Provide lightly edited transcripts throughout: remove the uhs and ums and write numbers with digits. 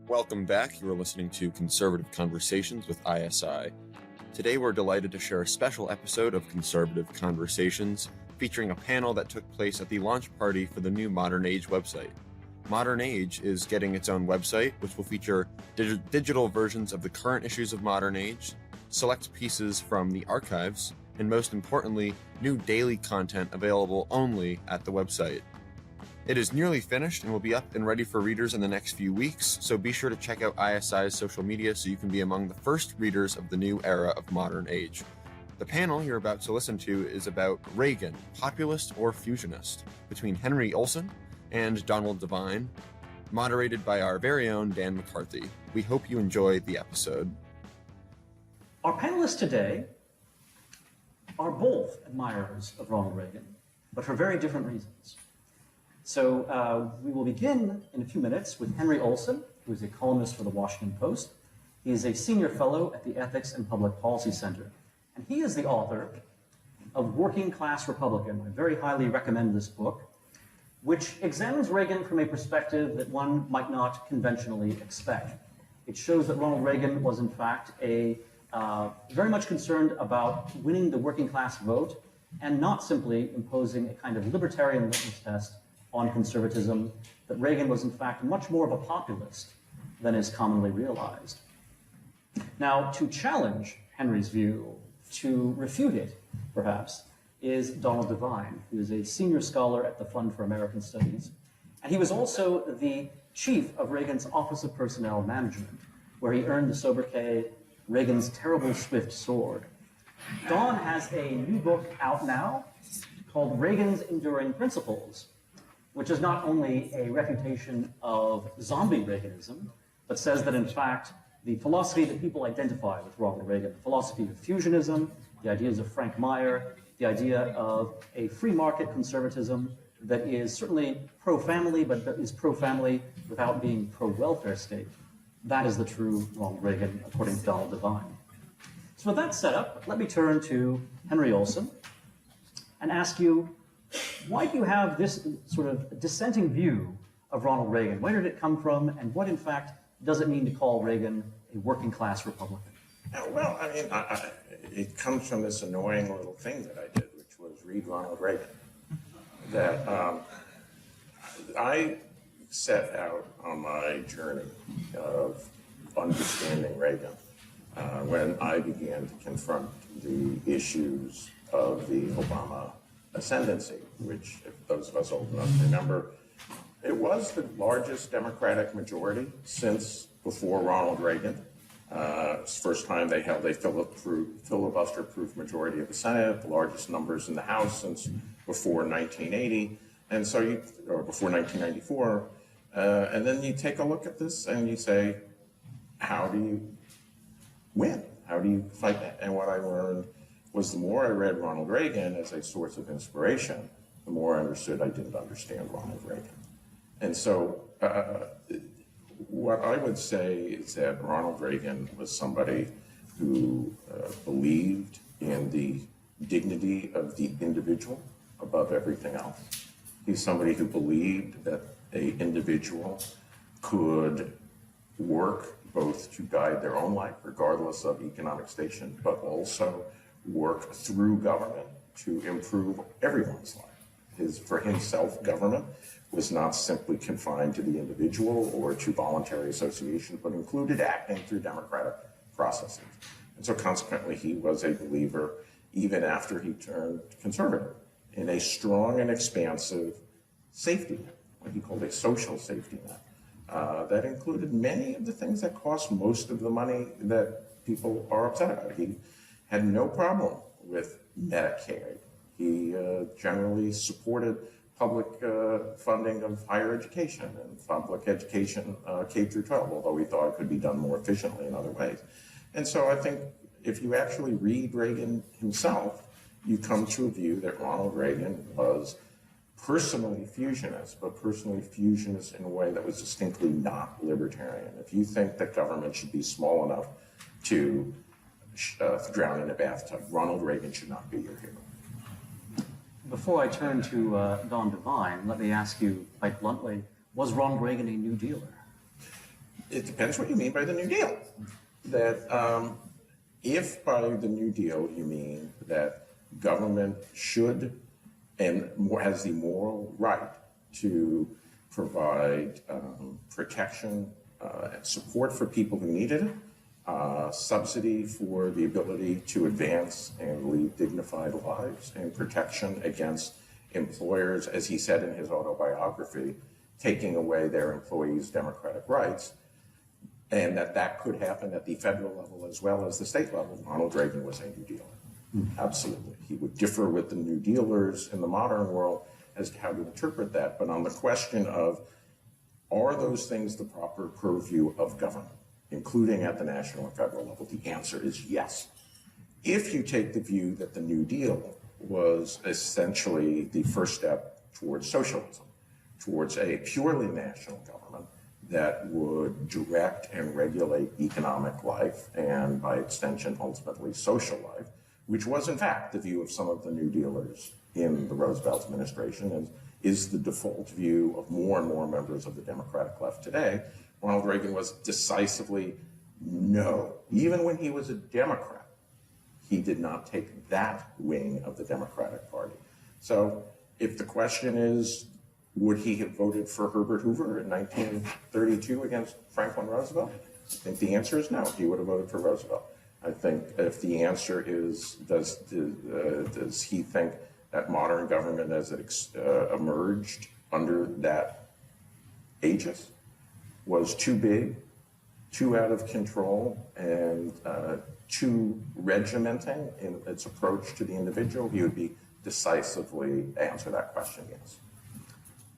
Welcome back. You are listening to Conservative Conversations with ISI. Today we're delighted to share a special episode of Conservative Conversations featuring a panel that took place at the launch party for the new Modern Age website. Modern Age is getting its own website, which will feature digital versions of the current issues of Modern Age, select pieces from the archives, and most importantly, new daily content available only at the website. It is nearly finished and will be up and ready for readers in the next few weeks, so be sure to check out ISI's social media so you can be among the first readers of the new era of Modern Age. The panel you're about to listen to is about Reagan, populist or fusionist, between Henry Olsen and Donald Devine, moderated by our very own Dan McCarthy. We hope you enjoy the episode. Our panelists today are both admirers of Ronald Reagan, but for very different reasons. So we will begin in a few minutes with Henry Olsen, who is a columnist for the Washington Post. He is a senior fellow at the Ethics and Public Policy Center, and he is the author of Working Class Republican. I very highly recommend this book, which examines Reagan from a perspective that one might not conventionally expect. It shows that Ronald Reagan was in fact very much concerned about winning the working class vote and not simply imposing a kind of libertarian litmus test on conservatism, that Reagan was in fact much more of a populist than is commonly realized. Now, to challenge Henry's view, to refute it, perhaps, is Donald Devine, who is a senior scholar at the Fund for American Studies. And he was also the chief of Reagan's Office of Personnel Management, where he earned the sobriquet Reagan's Terrible Swift Sword. Don has a new book out now called Reagan's Enduring Principles, which is not only a refutation of zombie Reaganism, but says that in fact the philosophy that people identify with Ronald Reagan, the philosophy of fusionism, the ideas of Frank Meyer, the idea of a free market conservatism that is certainly pro-family, but that is pro-family without being pro-welfare state. That is the true Ronald Reagan, according to Donald Devine. So with that set up, let me turn to Henry Olsen and ask you, why do you have this sort of dissenting view of Ronald Reagan? Where did it come from, and what, in fact, does it mean to call Reagan a working-class Republican? Well, I mean, it comes from this annoying little thing that I did, which was read Ronald Reagan. That I set out on my journey of understanding Reagan when I began to confront the issues of the Obama ascendancy, which, if those of us old enough remember, it was the largest Democratic majority since before Ronald Reagan. It's the first time they held a filibuster-proof majority of the Senate, the largest numbers in the House since before 1980, and so or before 1994. And then you take a look at this and you say, how do you win? How do you fight that? And what I learned was the more I read Ronald Reagan as a source of inspiration, the more I understood I didn't understand Ronald Reagan. And so what I would say is that Ronald Reagan was somebody who believed in the dignity of the individual above everything else. He's somebody who believed that an individual could work both to guide their own life, regardless of economic station, but also work through government to improve everyone's life. For himself, government was not simply confined to the individual or to voluntary association, but included acting through democratic processes. And so consequently, he was a believer, even after he turned conservative, in a strong and expansive safety net, what he called a social safety net, that included many of the things that cost most of the money that people are upset about. He had no problem with Medicaid. He generally supported public funding of higher education and public education K through 12, although he thought it could be done more efficiently in other ways. And so I think if you actually read Reagan himself, you come to a view that Ronald Reagan was personally fusionist, but personally fusionist in a way that was distinctly not libertarian. If you think that government should be small enough to drown in a bathtub, Ronald Reagan should not be your hero. Before I turn to Don Devine, let me ask you quite bluntly, was Ronald Reagan a New Dealer? It depends what you mean by the New Deal. That if by the New Deal you mean that government should and has the moral right to provide protection and support for people who needed it, subsidy for the ability to advance and lead dignified lives, and protection against employers, as he said in his autobiography, taking away their employees' democratic rights, and that could happen at the federal level as well as the state level. Ronald Reagan was a New Dealer. Absolutely. He would differ with the New Dealers in the modern world as to how to interpret that. But on the question of, are those things the proper purview of government, including at the national and federal level, the answer is yes. If you take the view that the New Deal was essentially the first step towards socialism, towards a purely national government that would direct and regulate economic life and, by extension, ultimately social life, which was, in fact, the view of some of the New Dealers in the Roosevelt administration and is the default view of more and more members of the Democratic left today. Ronald Reagan was decisively no. Even when he was a Democrat, he did not take that wing of the Democratic Party. So if the question is, would he have voted for Herbert Hoover in 1932 against Franklin Roosevelt? I think the answer is no. He would have voted for Roosevelt. I think if the answer is, does he think that modern government as it emerged under that aegis was too big, too out of control, and too regimenting in its approach to the individual, he would be decisively answer that question, yes.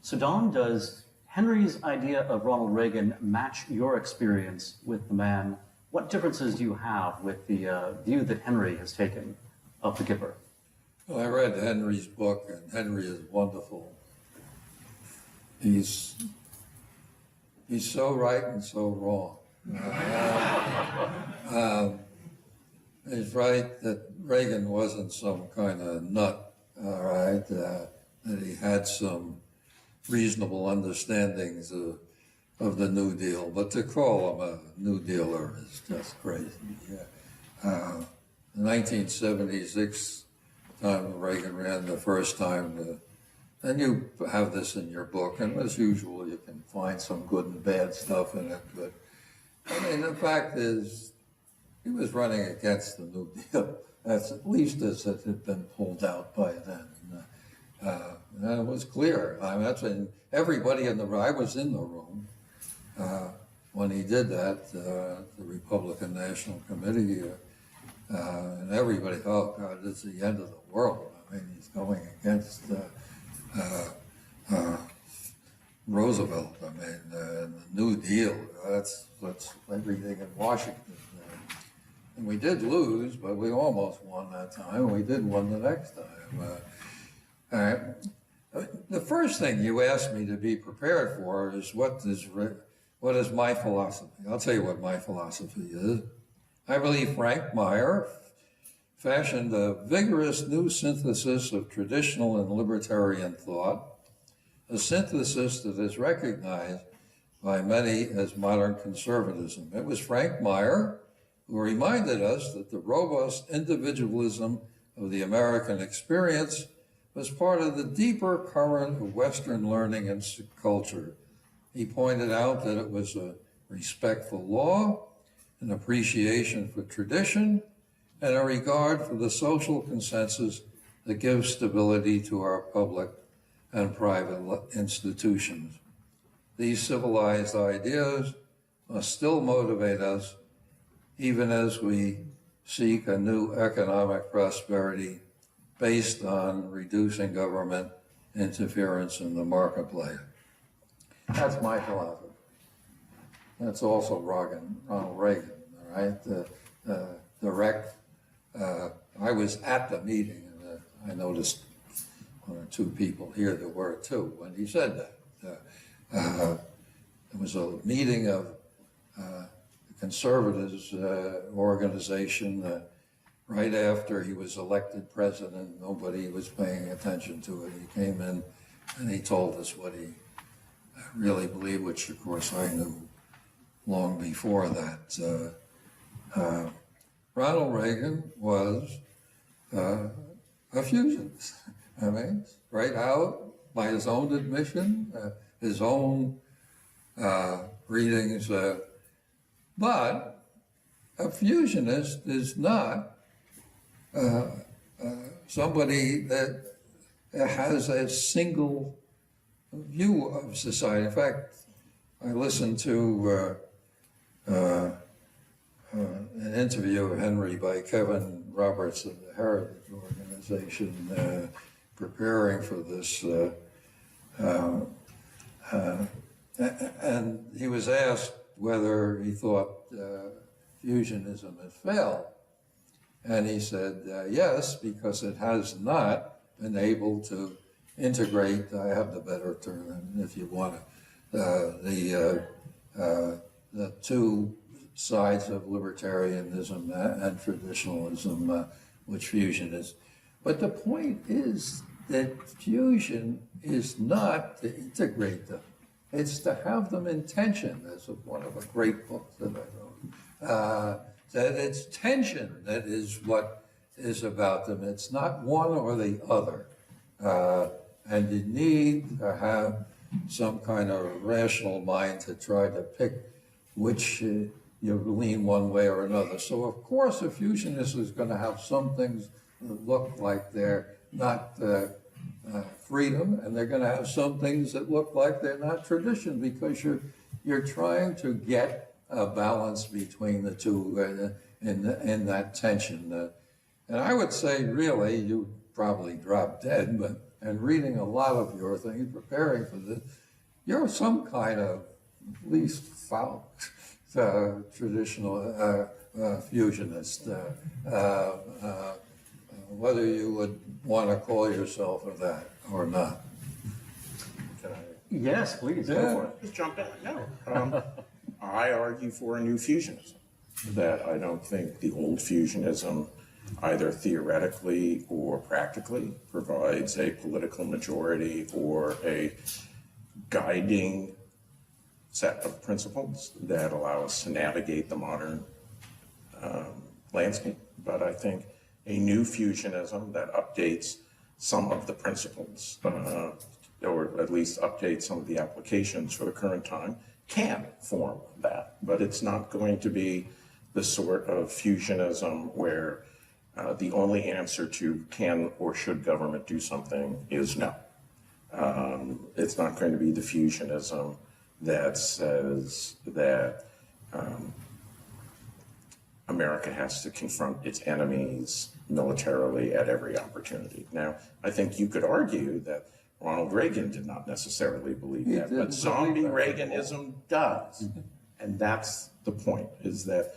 So Don, does Henry's idea of Ronald Reagan match your experience with the man? What differences do you have with the view that Henry has taken of the Gipper? Well, I read Henry's book, and Henry is wonderful. He's so right and so wrong. He's right that Reagan wasn't some kind of nut, all right, that he had some reasonable understandings of the New Deal, but to call him a New Dealer is just crazy. In 1976, time Reagan ran the first time, and you have this in your book, and as usual, you can find some good and bad stuff in it, but I mean, the fact is, he was running against the New Deal. That's at least as it had been pulled out by then. And it was clear. I mean, that's when everybody I was in the room when he did that, the Republican National Committee, and everybody, oh God, this is the end of the world. I mean, he's going against Roosevelt. I mean, the New Deal. That's everything in Washington. And we did lose, but we almost won that time. We did win the next time. The first thing you asked me to be prepared for is what is my philosophy? I'll tell you what my philosophy is. I believe Frank Meyer fashioned a vigorous new synthesis of traditional and libertarian thought, a synthesis that is recognized by many as modern conservatism. It was Frank Meyer who reminded us that the robust individualism of the American experience was part of the deeper current of Western learning and culture. He pointed out that it was a respect for law, an appreciation for tradition, and a regard for the social consensus that gives stability to our public and private institutions. These civilized ideas must still motivate us even as we seek a new economic prosperity based on reducing government interference in the marketplace. That's my philosophy. That's also Ronald Reagan, all right? Direct. I was at the meeting, and I noticed one or two people here that were too when he said that. It was a meeting of the Conservatives organization right after he was elected president. Nobody was paying attention to it. He came in and he told us what he really believed, which of course I knew long before that. Ronald Reagan was a fusionist. I mean, right out by his own admission, his own readings. But a fusionist is not somebody that has a single view of society. In fact, I listened to an interview of Henry by Kevin Roberts of the Heritage Organization preparing for this. And he was asked whether he thought fusionism had failed. And he said, yes, because it has not been able to integrate, I have the better term if you want it, the two sides of libertarianism and traditionalism, which fusion is. But the point is that fusion is not to integrate them. It's to have them in tension. That's one of the great books that I wrote. That it's tension that is what is about them. It's not one or the other. And you need to have some kind of rational mind to try to pick which you lean one way or another. So of course a fusionist is going to have some things that look like they're not freedom, and they're going to have some things that look like they're not tradition, because you're trying to get a balance between the two in that tension. And I would say, really, you probably drop dead, but and reading a lot of your things, preparing for this, you're some kind of at least foul traditional fusionist. Whether you would want to call yourself that or not. Can I Yes, please, go for it. just jump in? No. I argue for a new fusionism, that I don't think the old fusionism, either theoretically or practically, provides a political majority or a guiding set of principles that allow us to navigate the modern landscape. But I think a new fusionism that updates some of the principles, or at least updates some of the applications for the current time, can form that. But it's not going to be the sort of fusionism where the only answer to can or should government do something is no. It's not going to be the fusionism that says that America has to confront its enemies militarily at every opportunity. Now, I think you could argue that Ronald Reagan did not necessarily believe that, but zombie Reaganism does. And that's the point, is that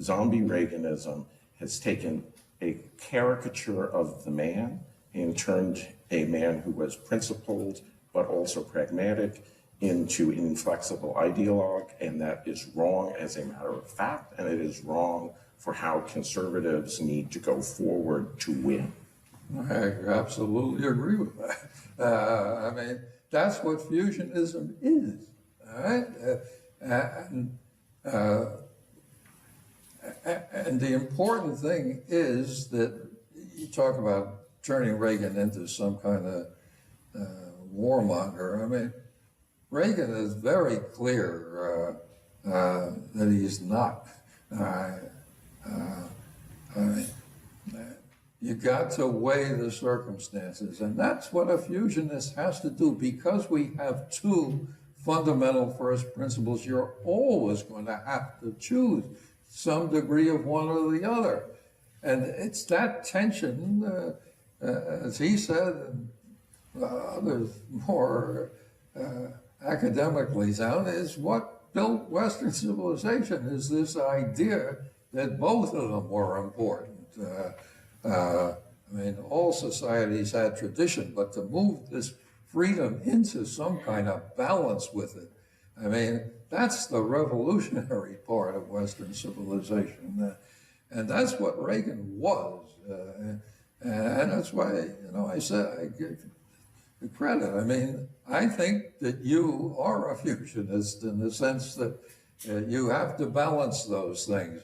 zombie Reaganism has taken a caricature of the man and turned a man who was principled but also pragmatic into an inflexible ideologue, and that is wrong as a matter of fact, and it is wrong for how conservatives need to go forward to win. I absolutely agree with that. I mean, that's what fusionism is, all right? And the important thing is that you talk about turning Reagan into some kind of warmonger. I mean, Reagan is very clear that he's not. You got to weigh the circumstances, and that's what a fusionist has to do. Because we have two fundamental first principles, you're always going to have to choose some degree of one or the other. And it's that tension, as he said, and others more academically sound, is what built Western civilization, is this idea that both of them were important. I mean, all societies had tradition, but to move this freedom into some kind of balance with it, I mean, that's the revolutionary part of Western civilization. And that's what Reagan was. And that's why, I said, I give the credit. I mean, I think that you are a fusionist in the sense that You have to balance those things.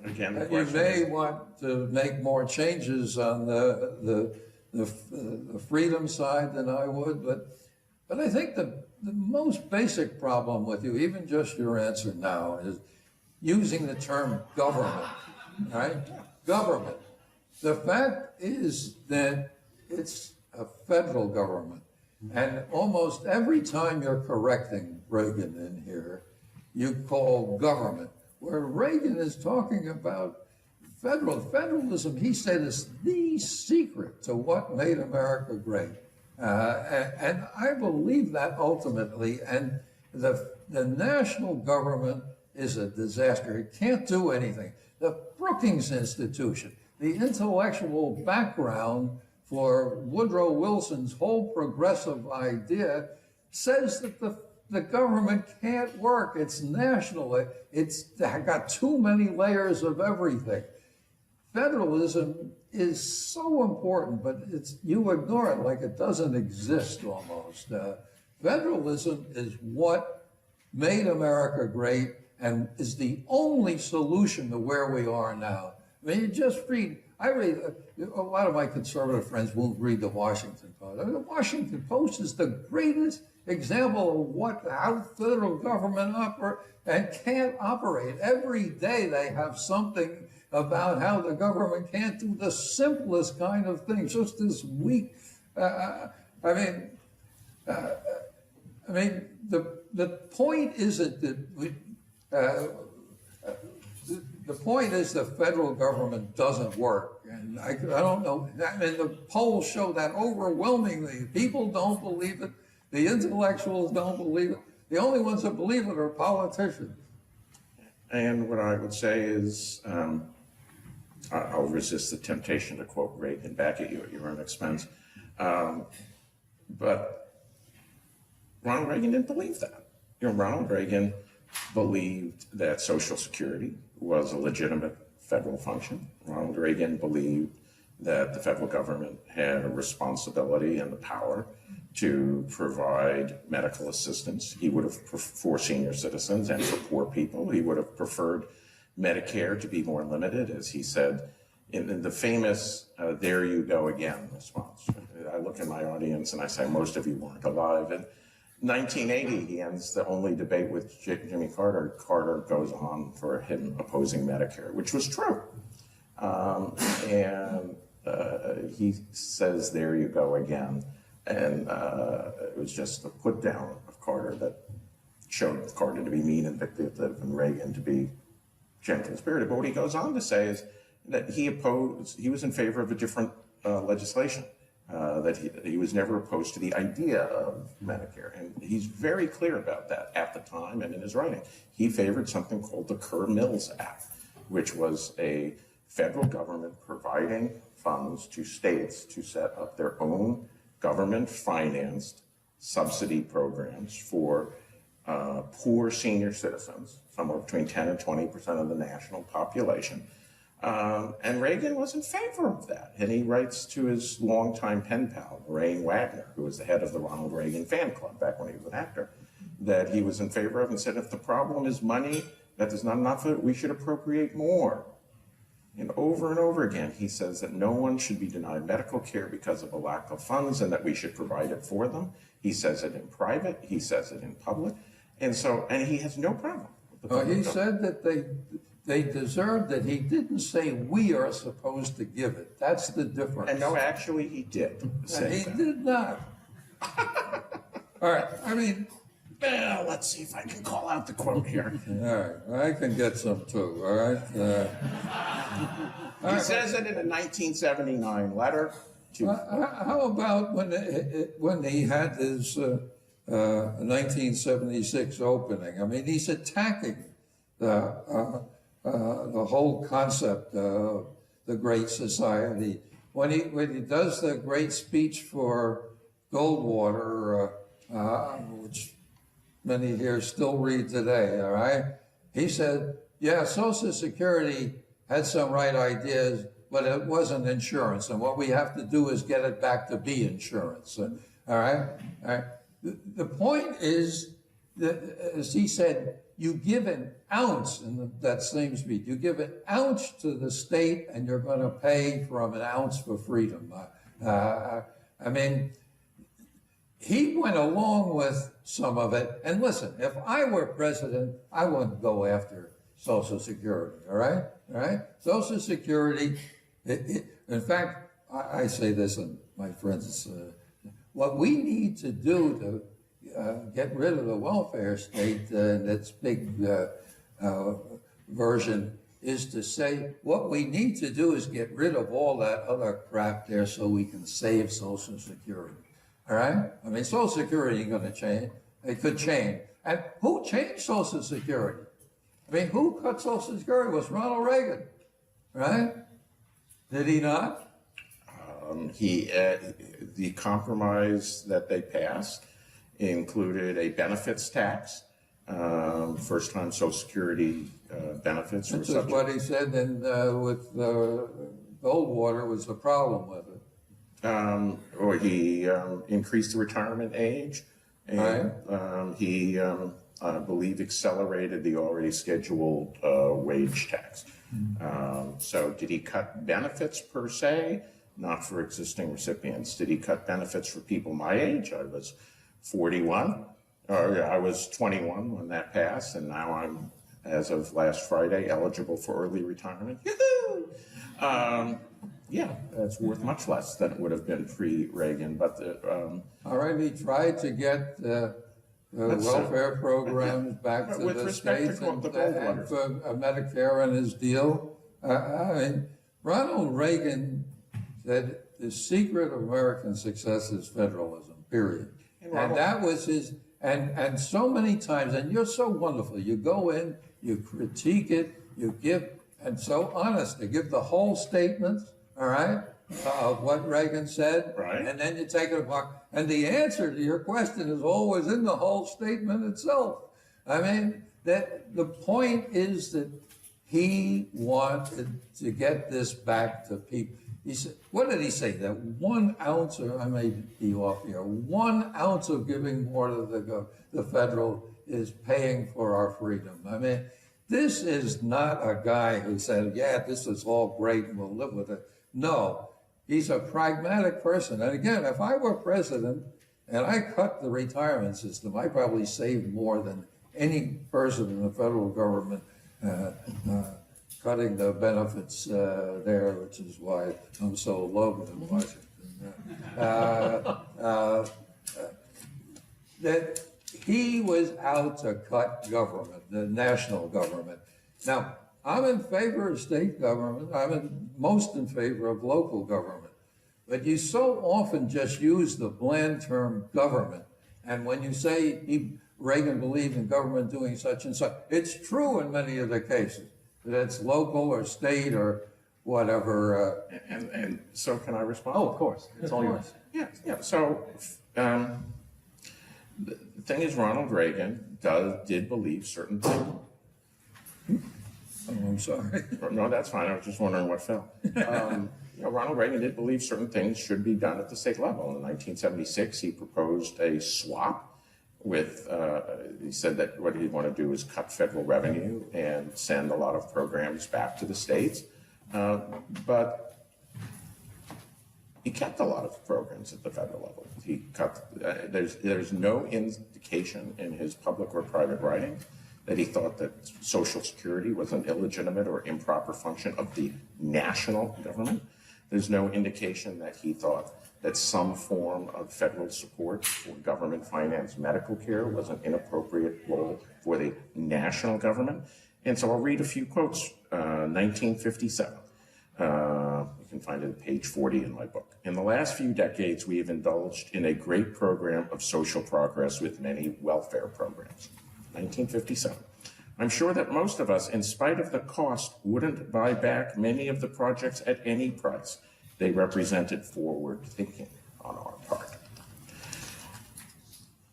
Again, the You question may is, want to make more changes on the freedom side than I would, but I think the most basic problem with you, even just your answer now, is using the term government, right? Government. The fact is that it's a federal government, and almost every time you're correcting Reagan in here, you call government. Where Reagan is talking about federalism, he said, is the secret to what made America great. And I believe that ultimately, and the national government is a disaster. It can't do anything. The Brookings Institution, the intellectual background for Woodrow Wilson's whole progressive idea, says that the government can't work. It's national. It's got too many layers of everything. Federalism is so important, but you ignore it like it doesn't exist almost. Federalism is what made America great and is the only solution to where we are now. I mean, you just I read, a lot of my conservative friends won't read the Washington Post. I mean, the Washington Post is the greatest example of how federal government operates and can't operate. Every day they have something about how the government can't do the simplest kind of things, just this weak. The point isn't that the point is the federal government doesn't work, and I don't know. I mean, the polls show that overwhelmingly. People don't believe it. The intellectuals don't believe it. The only ones that believe it are politicians. and what I would say is, I'll resist the temptation to quote Reagan back at you at your own expense. But Ronald Reagan didn't believe that. Ronald Reagan believed that Social Security was a legitimate federal function. Ronald Reagan believed that the federal government had a responsibility and the power to provide medical assistance. He would have, for senior citizens and for poor people, he would have preferred Medicare to be more limited, as he said in the famous "There you go again" response. I look in my audience and I say, most of you weren't alive. In 1980, he ends the only debate with Jimmy Carter. Carter goes on for him opposing Medicare, which was true. He says, "There you go again." And it was just a put down of Carter that showed Carter to be mean and vindictive and Reagan to be gentle spirited. But what he goes on to say is that he was in favor of a different legislation, that he was never opposed to the idea of Medicare. And he's very clear about that at the time and in his writing. He favored something called the Kerr-Mills Act, which was a federal government providing funds to states to set up their own government-financed subsidy programs for poor senior citizens, somewhere between 10 and 20% of the national population. And Reagan was in favor of that. And he writes to his longtime pen pal, Lorraine Wagner, who was the head of the Ronald Reagan fan club back when he was an actor, that he was in favor of and said, if the problem is money, that is not enough of it, we should appropriate more. And over again, he says that no one should be denied medical care because of a lack of funds and that we should provide it for them. He says it in private, he says it in public. And he has no problem with the He said that they deserved it. He didn't say we are supposed to give it. That's the difference. And no, actually, he did say He that. did not. All right, Well, let's see if I can call out the quote here. all right, I can get some too, all right? He says it in a 1979 letter to... How about when he had his 1976 opening? I mean, he's attacking the whole concept of the Great Society. When he does the great speech for Goldwater, which many here still read today, all right? He said, yeah, Social Security had some right ideas, but it wasn't insurance. And what we have to do is get it back to be insurance. All right? The point is as he said, you give an ounce in that same speech, you give an ounce to the state and you're going to pay from an ounce for freedom. I mean, he went along with some of it. And listen, if I were president, I wouldn't go after Social Security, all right? All right? Social Security, in fact, I say this, and my friends, what we need to do to get rid of the welfare state, and its big version, is to say what we need to do is get rid of all that other crap there so we can save Social Security. All right? I mean, Social Security ain't going to change. It could change. And who changed Social Security? I mean, who cut Social Security? It was Ronald Reagan, right? Did he not? The compromise that they passed included a benefits tax. First-time Social Security benefits. This is what he said, and with Goldwater was the problem with it. Or he increased the retirement age, and Right. he, I believe, accelerated the already scheduled wage tax. So did he cut benefits per se? Not for existing recipients. Did he cut benefits for people my age? I was 41, or I was 21 when that passed, and now I'm, as of last Friday, eligible for early retirement. Yoo-hoo! Yeah, that's worth much less than it would have been pre-Reagan, but All right, he tried to get the welfare programs back to with the respect to states and Goldwater. for Medicare and his deal. I mean, Ronald Reagan said the secret of American success is federalism, period. And that was his, and so many times, and you're so wonderful. You go in, you critique it, you give, and so honest, to give the whole statement, all right, of what Reagan said, Right. and then you take it apart. And the answer to your question is always in the whole statement itself. I mean, that the point is that he wanted to get this back to people. He said, what did he say? That 1 ounce, or I may be off here, 1 ounce of giving more to the federal is paying for our freedom. I mean, this is not a guy who said, yeah, this is all great and we'll live with it. No, he's a pragmatic person. And again, if I were president and I cut the retirement system, I probably saved more than any person in the federal government cutting the benefits there, which is why I'm so loved in Washington. That he was out to cut government, the national government. Now, I'm in favor of state government. I'm most in favor of local government. But you so often just use the bland term government. And when you say Reagan believed in government doing such and such, it's true in many of the cases. That it's local or state or whatever. And so can I respond? Oh, of course. It's all yours. Yeah. So the thing is, Ronald Reagan did believe certain things. Oh, I'm sorry. No, that's fine. I was just wondering what fell. Ronald Reagan did believe certain things should be done at the state level. In 1976, he proposed a swap with, he said that what he'd want to do is cut federal revenue and send a lot of programs back to the states. But he kept a lot of programs at the federal level. He cut, there's no indication in his public or private writing that he thought that Social Security was an illegitimate or improper function of the national government. There's no indication that he thought that some form of federal support for government-financed medical care was an inappropriate role for the national government. And so I'll read a few quotes. 1957. You can find it at page 40 in my book. In the last few decades, we have indulged in a great program of social progress with many welfare programs. 1957. I'm sure that most of us, in spite of the cost, wouldn't buy back many of the projects at any price. They represented forward thinking on our part.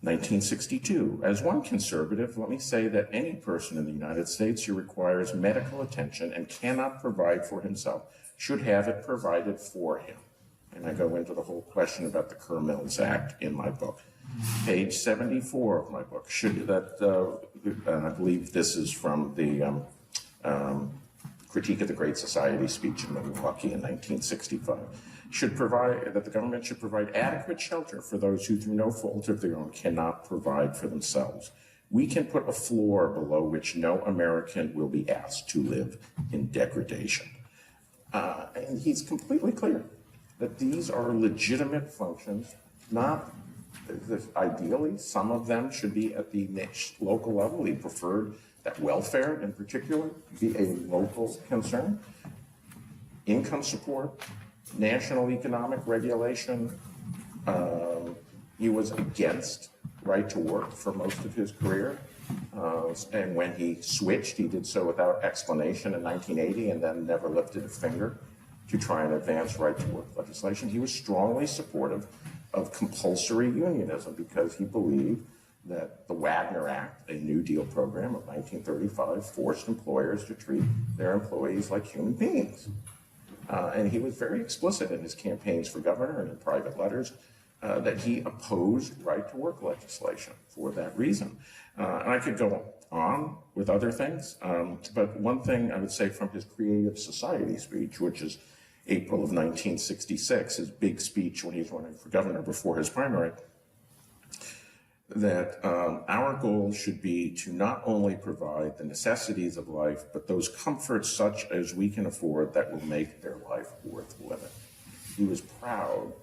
1962. As one conservative, let me say that any person in the United States who requires medical attention and cannot provide for himself should have it provided for him. And I go into the whole question about the Kerr-Mills Act in my book. Page 74 of my book, and I believe this is from the Critique of the Great Society speech in Milwaukee in 1965, that the government should provide adequate shelter for those who, through no fault of their own, cannot provide for themselves. We can put a floor below which no American will be asked to live in degradation. And he's completely clear that these are legitimate functions, not ideally, some of them should be at the local level. He preferred that welfare, in particular, be a local concern. Income support, national economic regulation. He was against right to work for most of his career. And when he switched, he did so without explanation in 1980 and then never lifted a finger to try and advance right to work legislation. He was strongly supportive of compulsory unionism because he believed that the Wagner Act, a New Deal program of 1935, forced employers to treat their employees like human beings. And he was very explicit in his campaigns for governor and in private letters that he opposed right-to-work legislation for that reason. And I could go on with other things, but one thing I would say from his Creative Society speech, which is April of 1966, his big speech when he was running for governor before his primary, that our goal should be to not only provide the necessities of life, but those comforts such as we can afford that will make their life worth living. He was proud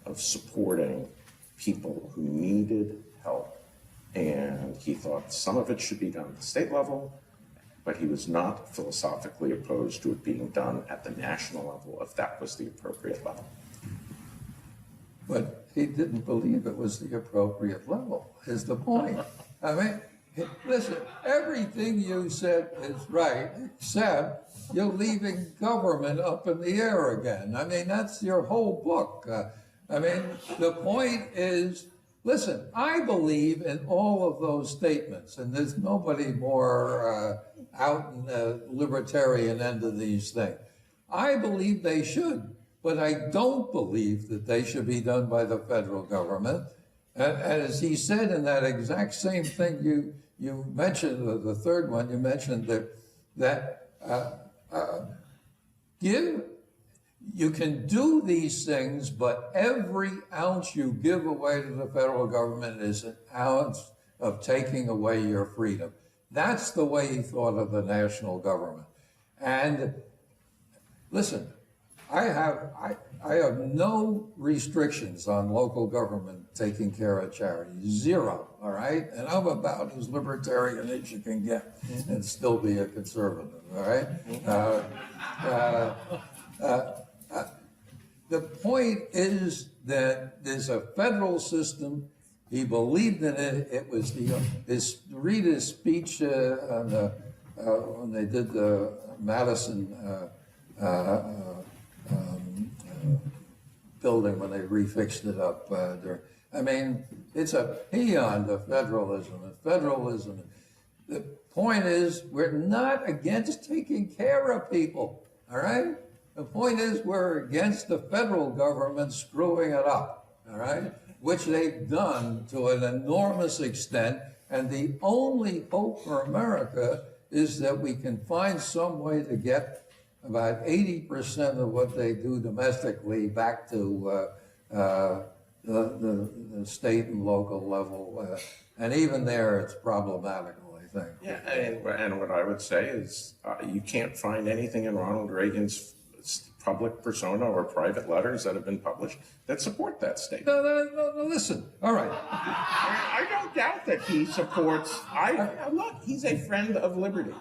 of supporting people who needed help, and he thought some of it should be done at the state level, but he was not philosophically opposed to it being done at the national level if that was the appropriate level. But he didn't believe it was the appropriate level, is the point. I mean, listen, everything you said is right, except you're leaving government up in the air again. I mean, that's your whole book. I mean, the point is, listen, I believe in all of those statements, and there's nobody more out in the libertarian end of these things. I believe they should, but I don't believe that they should be done by the federal government. And as he said in that exact same thing you mentioned, the third one, you mentioned that you can do these things, but every ounce you give away to the federal government is an ounce of taking away your freedom. That's the way he thought of the national government. And listen, I have no restrictions on local government taking care of charity, zero, all right? And I'm about as libertarian as you can get and still be a conservative, all right? The point is that there's a federal system. He believed in it. It was read his speech when they did the Madison building when they refixed it up. I mean, it's a paean to federalism. And federalism. The point is, we're not against taking care of people. All right. The point is, we're against the federal government screwing it up. All right, which they've done to an enormous extent. And the only hope for America is that we can find some way to get about 80% of what they do domestically back to the state and local level. And even there, it's problematical, I think. Yeah, and what I would say is you can't find anything in Ronald Reagan's public persona or private letters that have been published that support that statement. No, listen. All right. I don't doubt that he supports, look, he's a friend of liberty.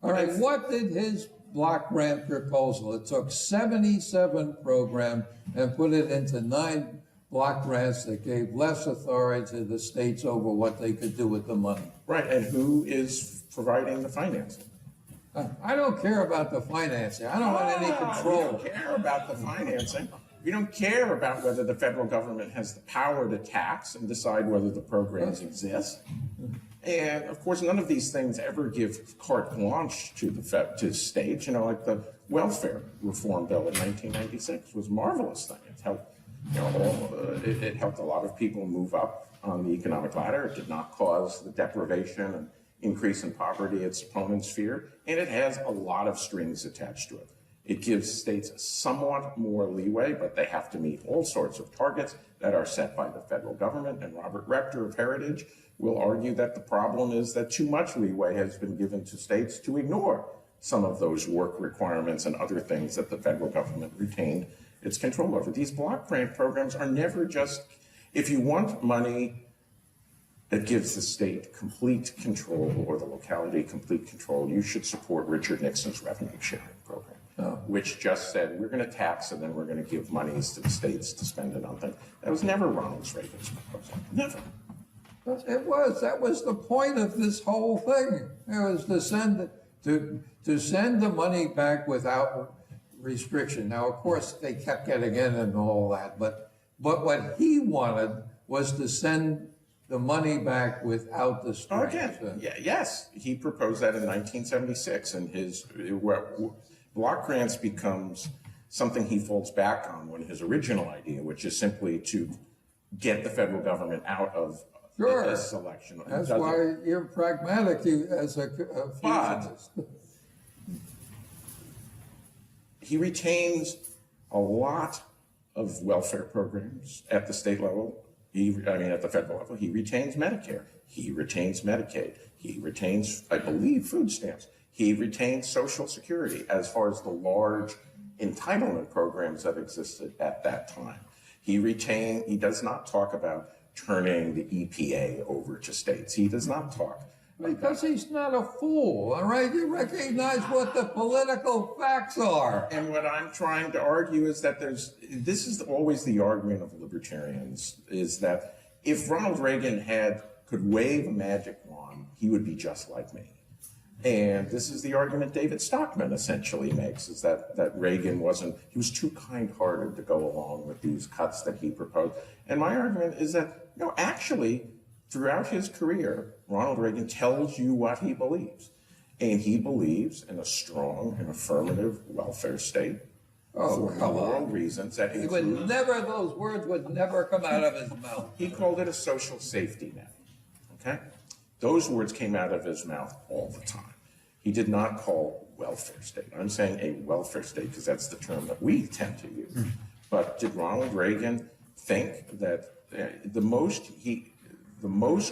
All right, what did his block grant proposal? It took 77 programs and put it into 9 block grants that gave less authority to the states over what they could do with the money. Right, and who is providing the financing? I don't care about the financing. I don't want any control. You don't care about the financing. You don't care about whether the federal government has the power to tax and decide whether the programs exist. And of course, none of these things ever give carte blanche to the states. You know, like the welfare reform bill in 1996 was a marvelous thing. It helped, it helped a lot of people move up on the economic ladder. It did not cause the deprivation and increase in poverty its opponents feared, and it has a lot of strings attached to it. It gives states somewhat more leeway, but they have to meet all sorts of targets that are set by the federal government. And Robert Rector of Heritage will argue that the problem is that too much leeway has been given to states to ignore some of those work requirements and other things that the federal government retained its control over. These block grant programs are never just, if you want money that gives the state complete control or the locality complete control, you should support Richard Nixon's revenue sharing program. Which just said, we're going to tax and then we're going to give monies to the states to spend it on things. That was never Ronald Reagan's proposal. Never. That was the point of this whole thing. It was to send the money back without restriction. Now, of course, they kept getting in and all that, but what he wanted was to send the money back without the strings. Yes, he proposed that in 1976, and his block grants becomes something he falls back on when his original idea, which is simply to get the federal government out of this election. That's why you're pragmatic as a fusionist. He retains a lot of welfare programs at the state level. At the federal level. He retains Medicare. He retains Medicaid. He retains, I believe, food stamps. He retains Social Security as far as the large entitlement programs that existed at that time. He does not talk about turning the EPA over to states. He does not talk. Because he's not a fool, all right? You recognize what the political facts are. And what I'm trying to argue is that this is always the argument of libertarians, is that if Ronald Reagan could wave a magic wand, he would be just like me. And this is the argument David Stockman essentially makes, is that Reagan he was too kind-hearted to go along with these cuts that he proposed. And my argument is that, actually, throughout his career, Ronald Reagan tells you what he believes. And he believes in a strong and affirmative welfare state for moral reasons that include... Those words would never come out of his mouth. He called it a social safety net, okay? Those words came out of his mouth all the time. He did not call welfare state. I'm saying a welfare state because that's the term that we tend to use. But did Ronald Reagan think that the most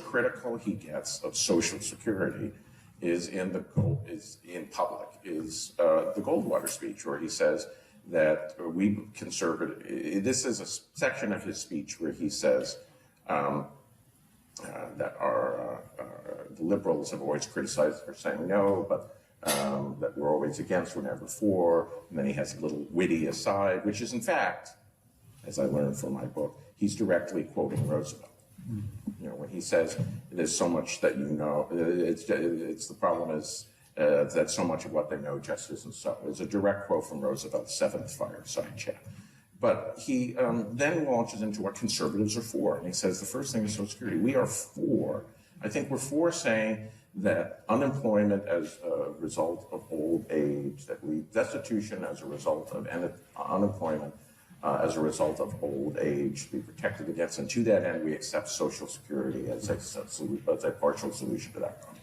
critical he gets of Social Security is in the Goldwater speech, where he says that we conservative. This is a section of his speech where he says that the liberals have always criticized for saying no, but that we're always against, we're never for. And then he has a little witty aside, which is in fact, as I learned from my book, he's directly quoting Roosevelt. When he says there's so much that you know, it's the problem is that so much of what they know just isn't so. It's a direct quote from Roosevelt's 7th fireside chat. But he then launches into what conservatives are for. And he says the first thing is Social Security. We are for, I think we're for saying that unemployment as a result of old age, destitution as a result of unemployment, as a result of old age, to be protected against. And to that end, we accept Social Security as a partial solution to that problem.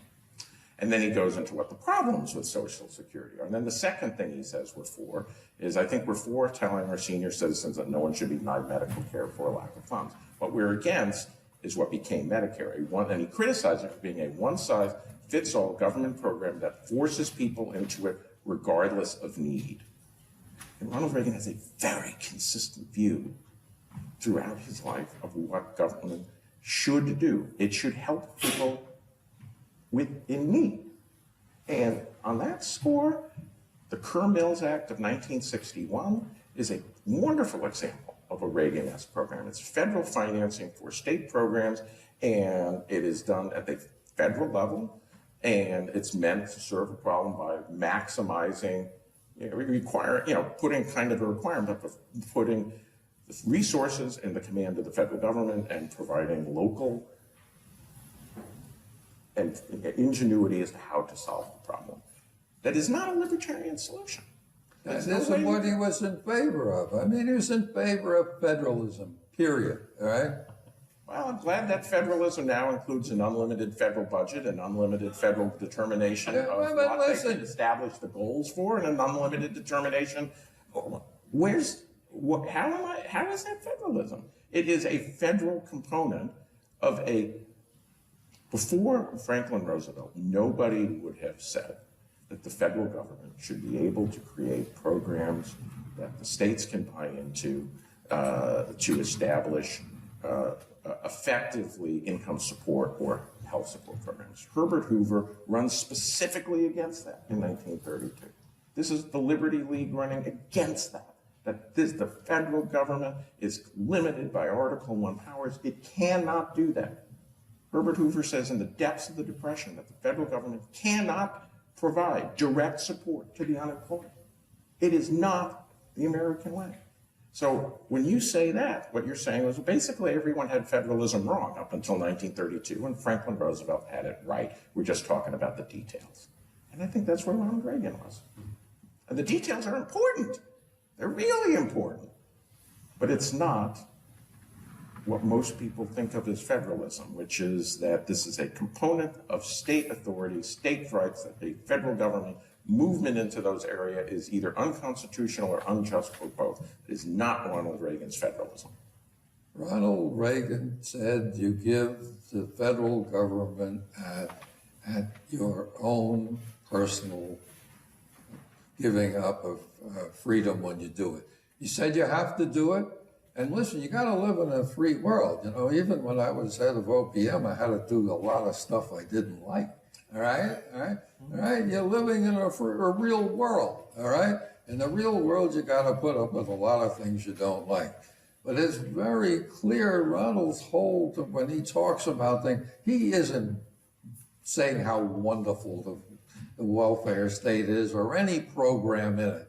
And then he goes into what the problems with Social Security are. And then the second thing he says we're for is, I think we're for telling our senior citizens that no one should be denied medical care for a lack of funds. What we're against is what became Medicare. And he criticized it for being a one-size-fits-all government program that forces people into it regardless of need. And Ronald Reagan has a very consistent view throughout his life of what government should do. It should help people in need. And on that score, the Kerr-Mills Act of 1961 is a wonderful example of a Reagan-esque program. It's federal financing for state programs, and it is done at the federal level, and it's meant to serve a problem by maximizing, putting kind of a requirement of putting resources in the command of the federal government and providing local and ingenuity as to how to solve the problem. That is not a libertarian solution. This isn't what he was in favor of. I mean, he was in favor of federalism, period, all right? Well, I'm glad that federalism now includes an unlimited federal budget, an unlimited federal determination of what they can establish the goals for, and an unlimited determination. How is that federalism? It is a federal component of before Franklin Roosevelt, nobody would have said that the federal government should be able to create programs that the states can buy into to establish effectively income support or health support programs. Herbert Hoover runs specifically against that in 1932. This is the Liberty League running against that. The federal government is limited by Article I powers. It cannot do that. Herbert Hoover says in the depths of the Depression that the federal government cannot provide direct support to the unemployed. It is not the American way. So when you say that, what you're saying was basically everyone had federalism wrong up until 1932, and Franklin Roosevelt had it right. We're just talking about the details. And I think that's where Ronald Reagan was. And the details are important. They're really important. But it's not what most people think of as federalism, which is that this is a component of state authority, state rights, that the federal government movement into those areas is either unconstitutional or unjust or both. It is not Ronald Reagan's federalism. Ronald Reagan said you give the federal government at your own personal giving up of freedom when you do it. He said you have to do it. And listen, you got to live in a free world. You know, even when I was head of OPM, I had to do a lot of stuff I didn't like. All right? You're living in a real world. All right? In the real world, you got to put up with a lot of things you don't like. But it's very clear, Ronald's whole, when he talks about things, he isn't saying how wonderful the welfare state is or any program in it.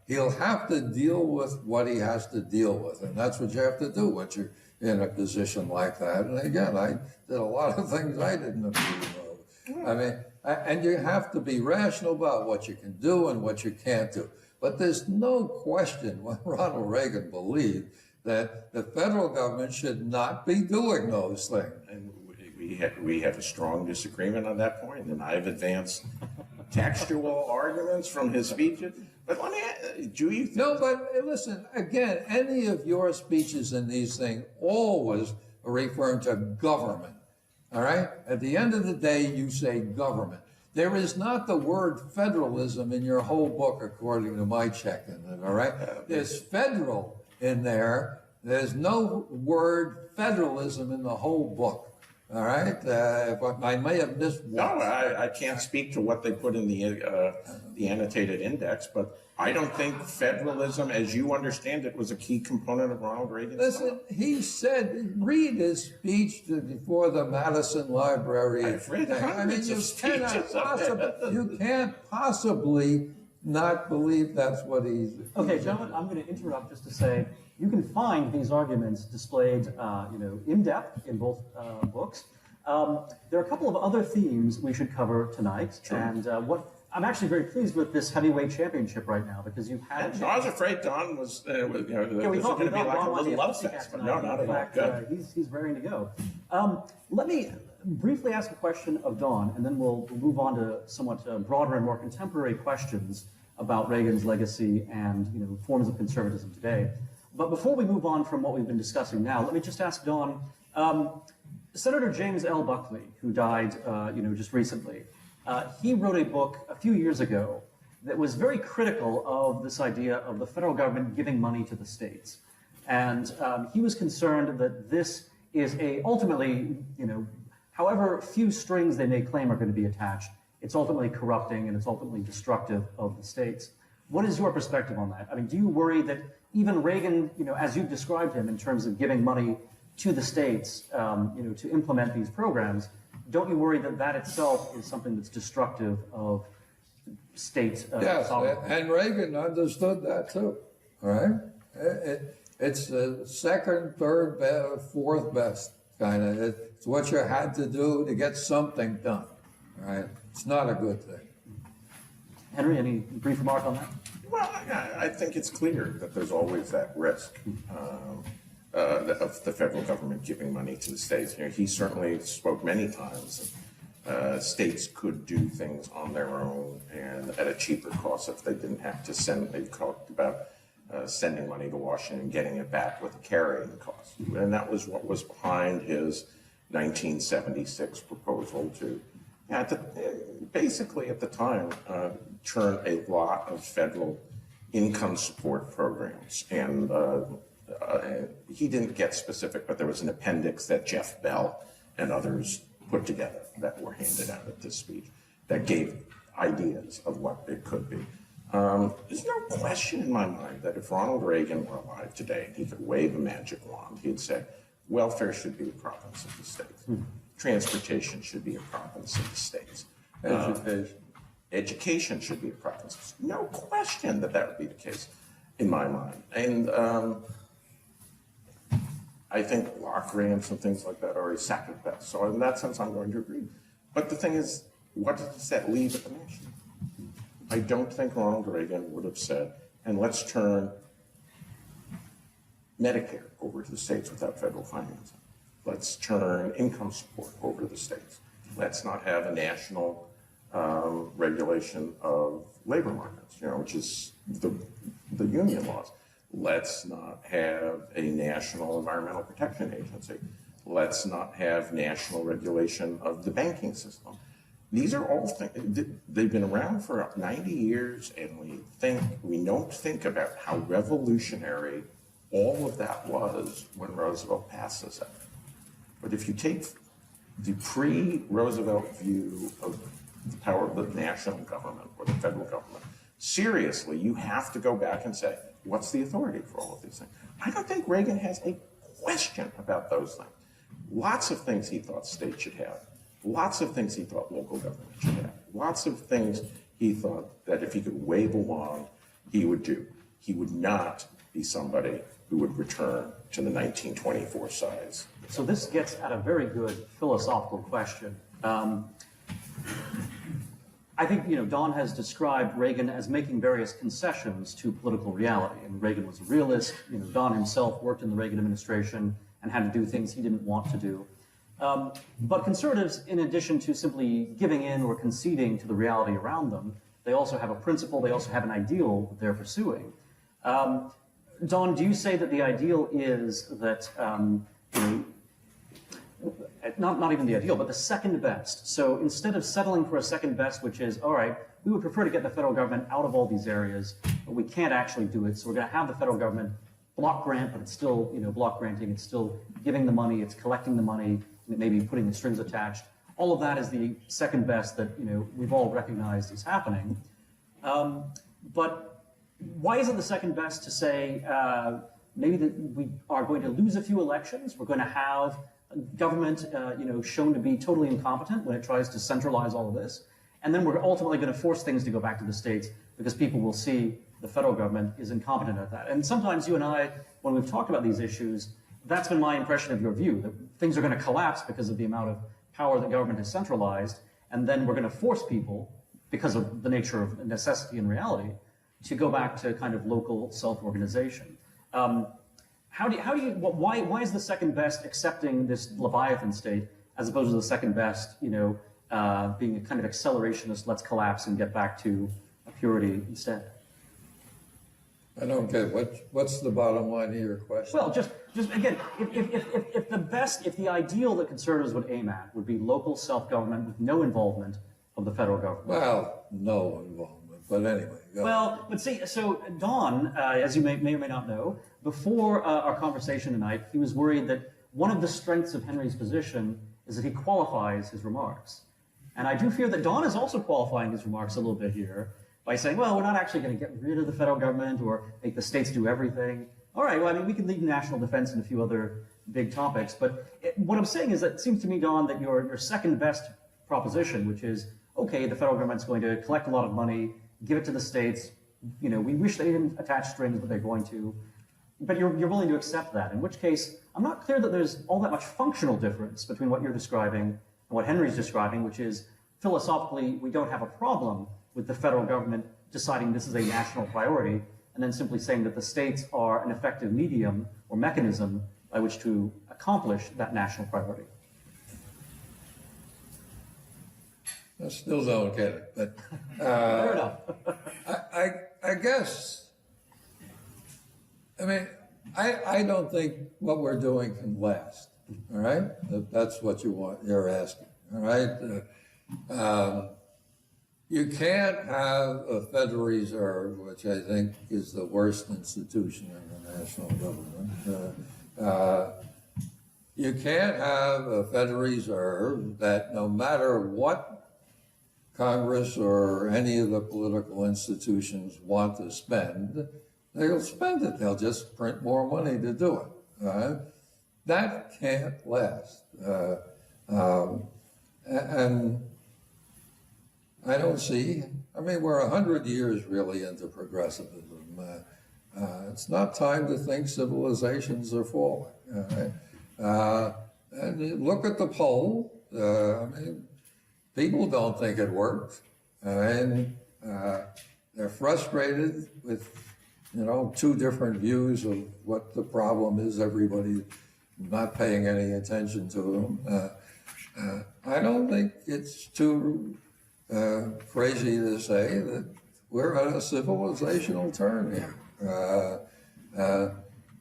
He'll have to deal with what he has to deal with, and that's what you have to do when you're in a position like that. And again, I did a lot of things I didn't approve of. I mean, and you have to be rational about what you can do and what you can't do. But there's no question when Ronald Reagan believed that the federal government should not be doing those things. And we have a strong disagreement on that point, and I've advanced textual arguments from his speeches. But let me, do you think... No, but listen, again, any of your speeches in these things always are referring to government, all right? At the end of the day, you say government. There is not the word federalism in your whole book, according to my checking, all right? There's federal in there. There's no word federalism in the whole book. All right, I may have missed one. No, I can't speak to what they put in the annotated index, but I don't think federalism, as you understand it, was a key component of Ronald Reagan's Listen, thought. He said, read his speech before the Madison Library. I've read hundreds of speeches. You can't possibly not believe that's what he's... Okay, gentlemen, I'm going to interrupt just to say, you can find these arguments displayed, in depth in both books. There are a couple of other themes we should cover tonight, sure. And I'm actually very pleased with this heavyweight championship right now because you've had. I was afraid Don was, we this was going to be like a little love fest, but no, not at all. Good. He's raring to go. Let me briefly ask a question of Don, and then we'll move on to somewhat broader and more contemporary questions about Reagan's legacy and forms of conservatism today. But before we move on from what we've been discussing now, let me just ask Don, Senator James L. Buckley, who died, just recently, he wrote a book a few years ago that was very critical of this idea of the federal government giving money to the states. And he was concerned that this is ultimately, however few strings they may claim are going to be attached, it's ultimately corrupting and it's ultimately destructive of the states. What is your perspective on that? I mean, do you worry that even Reagan, as you've described him in terms of giving money to the states, to implement these programs, don't you worry that that itself is something that's destructive of state sovereignty? Yes, and Reagan understood that too, all right? It's the second, third, fourth best kind of. It's what you had to do to get something done, all right? It's not a good thing. Henry, any brief remark on that? Well, I think it's clear that there's always that risk. of the federal government giving money to the states. He certainly spoke many times. States could do things on their own and at a cheaper cost if they didn't have to send. They talked about sending money to Washington and getting it back with a carrying cost, and that was what was behind his 1976 proposal to, basically at the time, turn a lot of federal income support programs. And he didn't get specific, but there was an appendix that Jeff Bell and others put together that were handed out at this speech that gave ideas of what it could be. There's no question in my mind that if Ronald Reagan were alive today and he could wave a magic wand, he'd say, welfare should be a province of the states. Transportation should be a province of the states. Education should be a province. No question that that would be the case in my mind. And I think block grants and things like that are a second best. So in that sense, I'm going to agree. But the thing is, what does that leave at the national? I don't think Ronald Reagan would have said, and let's turn Medicare over to the states without federal financing. Let's turn income support over to the states. Let's not have a national regulation of labor markets, which is the union laws. Let's not have a national environmental protection agency. Let's not have national regulation of the banking system. These are all things, they've been around for 90 years, and we don't think about how revolutionary all of that was when Roosevelt passed this act. But if you take the pre-Roosevelt view of the power of the national government or the federal government seriously, you have to go back and say, what's the authority for all of these things? I don't think Reagan has a question about those things. Lots of things he thought states should have. Lots of things he thought local government should have. Lots of things he thought that if he could wave a wand, he would do. He would not be somebody who would return to the 1924 size. So this gets at a very good philosophical question. I think, Don has described Reagan as making various concessions to political reality. And Reagan was a realist. Don himself worked in the Reagan administration and had to do things he didn't want to do. But conservatives, in addition to simply giving in or conceding to the reality around them, they also have a principle, they also have an ideal that they're pursuing. Don, do you say that the ideal is that, not even the ideal, but the second best? So instead of settling for a second best, which is, all right, we would prefer to get the federal government out of all these areas, but we can't actually do it, so we're going to have the federal government block grant, but it's still, block granting, it's still giving the money, it's collecting the money, maybe putting the strings attached. All of that is the second best that, we've all recognized is happening. But why is it the second best to say maybe that we are going to lose a few elections, we're going to have government, shown to be totally incompetent when it tries to centralize all of this, and then we're ultimately going to force things to go back to the states because people will see the federal government is incompetent at that. And sometimes you and I, when we've talked about these issues, that's been my impression of your view, that things are going to collapse because of the amount of power that government has centralized, and then we're going to force people, because of the nature of necessity and reality, to go back to kind of local self-organization. Why is the second best accepting this Leviathan state as opposed to the second best, being a kind of accelerationist, let's collapse and get back to a purity instead? I don't get what's the bottom line of your question? Well, just again, if the ideal that conservatives would aim at would be local self-government with no involvement of the federal government. Well, no involvement, but anyway. But see, so Don, as you may or may not know, before our conversation tonight, he was worried that one of the strengths of Henry's position is that he qualifies his remarks. And I do fear that Don is also qualifying his remarks a little bit here by saying, well, we're not actually going to get rid of the federal government or make the states do everything. All right, well, we can leave national defense and a few other big topics. But what I'm saying is that it seems to me, Don, that your second best proposition, which is, okay, the federal government's going to collect a lot of money, give it to the states. We wish they didn't attach strings, but they're going to. But you're willing to accept that, in which case, I'm not clear that there's all that much functional difference between what you're describing and what Henry's describing, which is, philosophically, we don't have a problem with the federal government deciding this is a national priority, and then simply saying that the states are an effective medium or mechanism by which to accomplish that national priority. I still don't get it, but Fair enough. I guess, I mean, I don't think what we're doing can last, all right? That's what you're asking, all right? You can't have a Federal Reserve, which I think is the worst institution in the national government. You can't have a Federal Reserve that no matter what Congress or any of the political institutions want to spend, they'll spend it. They'll just print more money to do it. That can't last. And I don't see, I mean, we're 100 years really into progressivism. It's not time to think civilizations are falling. And you look at the poll, I mean, people don't think it works, and they're frustrated with, two different views of what the problem is. Everybody not paying any attention to them. I don't think it's too crazy to say that we're on a civilizational turn here.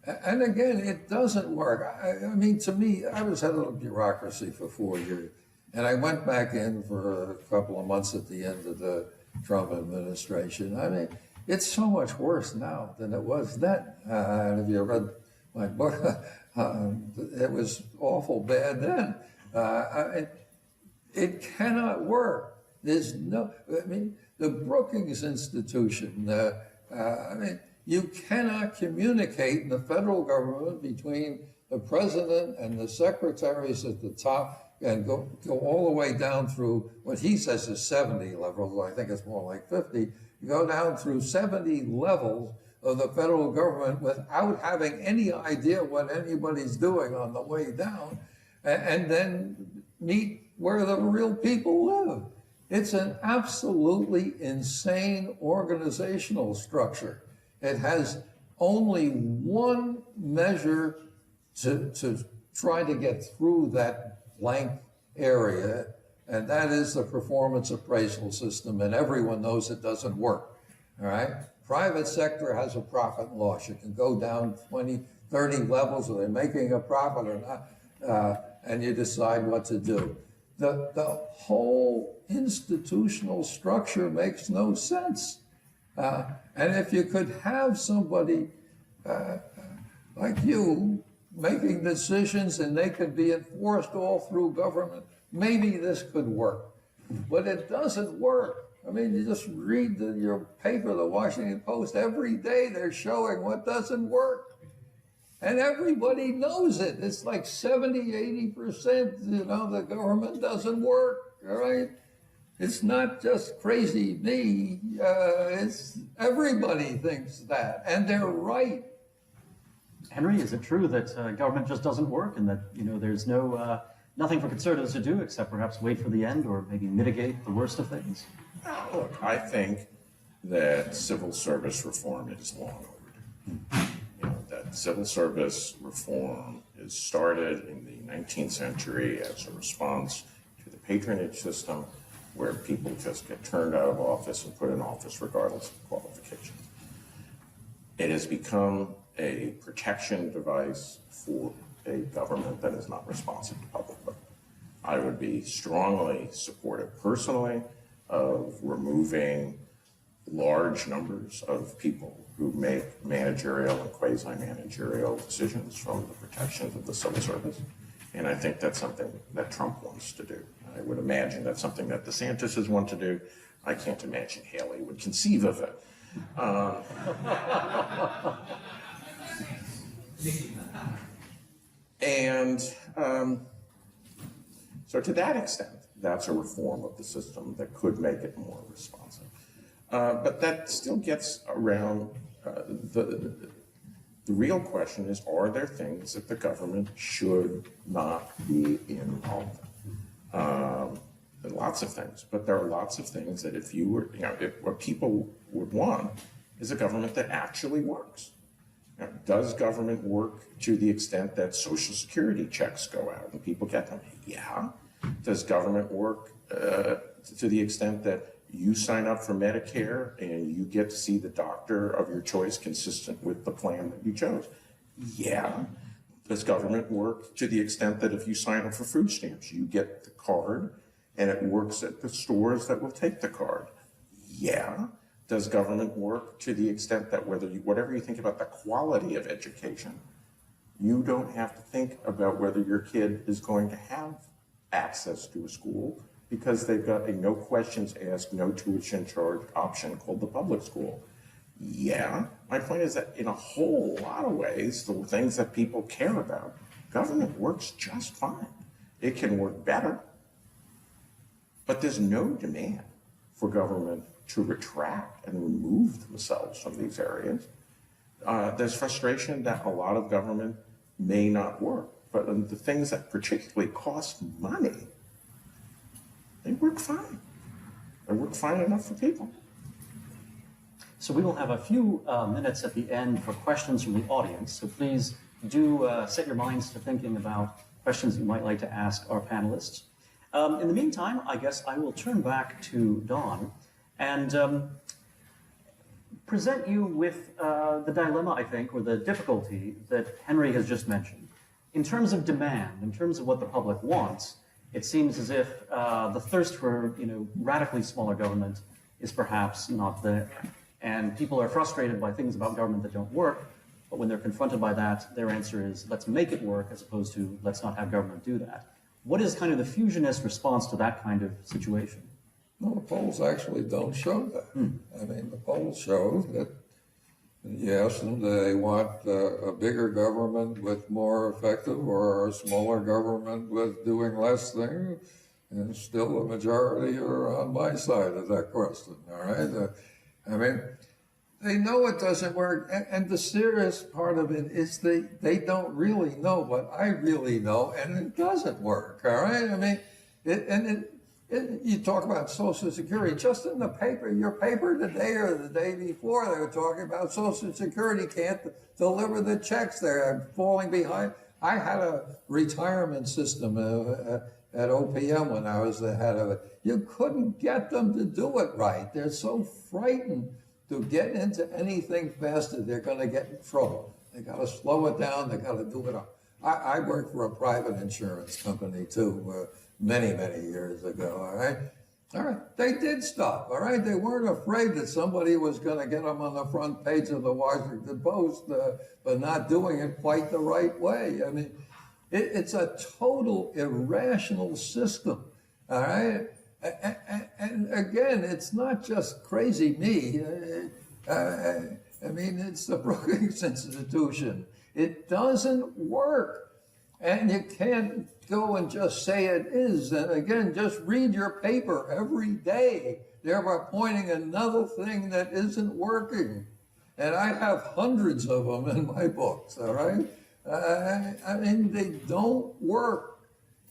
And again, it doesn't work. I mean, to me, I was head of the bureaucracy for 4 years. And I went back in for a couple of months at the end of the Trump administration. I mean, it's so much worse now than it was then. And if you read my book, it was awful bad then. It cannot work. There's no, I mean, the Brookings Institution, I mean, you cannot communicate in the federal government between the president and the secretaries at the top and go all the way down through what he says is 70 levels. I think it's more like 50. You go down through 70 levels of the federal government without having any idea what anybody's doing on the way down, and then meet where the real people live. It's an absolutely insane organizational structure. It has only one measure to try to get through that blank area, and that is the performance appraisal system, and everyone knows it doesn't work, all right? Private sector has a profit and loss. You can go down 20, 30 levels, are they making a profit or not, and you decide what to do. The whole institutional structure makes no sense. And if you could have somebody like you making decisions and they could be enforced all through government, maybe this could work. But it doesn't work. I mean, you just read your paper, the Washington Post, every day they're showing what doesn't work. And everybody knows it. It's like 70, 80%, the government doesn't work, all right? It's not just crazy me, it's everybody thinks that, and they're right. Henry, is it true that government just doesn't work and that, there's nothing for conservatives to do except perhaps wait for the end or maybe mitigate the worst of things? Look, I think that civil service reform is long overdue. That civil service reform is started in the 19th century as a response to the patronage system, where people just get turned out of office and put in office regardless of qualifications. It has become a protection device for a government that is not responsive to public good. I would be strongly supportive personally of removing large numbers of people who make managerial and quasi-managerial decisions from the protections of the civil service. And I think that's something that Trump wants to do. I would imagine that's something that DeSantis is want to do. I can't imagine Haley would conceive of it. So to that extent, that's a reform of the system that could make it more responsive. But that still gets around the real question is, are there things that the government should not be involved in? Lots of things, but there are lots of things that if you were, if what people would want is a government that actually works. Now, does government work to the extent that Social Security checks go out and people get them? Yeah. Does government work to the extent that you sign up for Medicare and you get to see the doctor of your choice consistent with the plan that you chose? Yeah. Does government work to the extent that if you sign up for food stamps, you get the card and it works at the stores that will take the card? Yeah. Does government work to the extent that whatever you think about the quality of education, you don't have to think about whether your kid is going to have access to a school because they've got a no questions asked, no tuition charge option called the public school? Yeah. My point is that in a whole lot of ways, the things that people care about, government works just fine. It can work better, but there's no demand for government to retract and remove themselves from these areas. There's frustration that a lot of government may not work, but the things that particularly cost money, they work fine. They work fine enough for people. So we will have a few minutes at the end for questions from the audience. So please do set your minds to thinking about questions you might like to ask our panelists. In the meantime, I guess I will turn back to Dawn and present you with the dilemma, I think, or the difficulty that Henry has just mentioned. In terms of demand, in terms of what the public wants, it seems as if the thirst for radically smaller government is perhaps not there. And people are frustrated by things about government that don't work, but when they're confronted by that, their answer is, let's make it work, as opposed to, let's not have government do that. What is kind of the fusionist response to that kind of situation? No, the polls actually don't show that. I mean, the polls show that, yes, they want a bigger government with more effective or a smaller government with doing less things, and still the majority are on my side of that question, all right? I mean, they know it doesn't work, and the serious part of it is they don't really know what I really know, and it doesn't work, all right? I mean, you talk about Social Security, just in the paper, your paper today or the day before, they were talking about Social Security can't deliver the checks, they're falling behind. I had a retirement system at OPM when I was the head of it. You couldn't get them to do it right. They're so frightened to get into anything faster, they're going to get in trouble. They got to slow it down, they got to do it. I worked for a private insurance company too, many years ago, all right? All right, they did stuff, all right? They weren't afraid that somebody was going to get them on the front page of the Washington Post, but not doing it quite the right way. I mean, it's a total irrational system, all right? And again, it's not just crazy me. I mean, it's the Brookings Institution. It doesn't work. And you can't go and just say it is. And again, just read your paper every day. They're pointing another thing that isn't working. And I have hundreds of them in my books, all right? I mean, they don't work.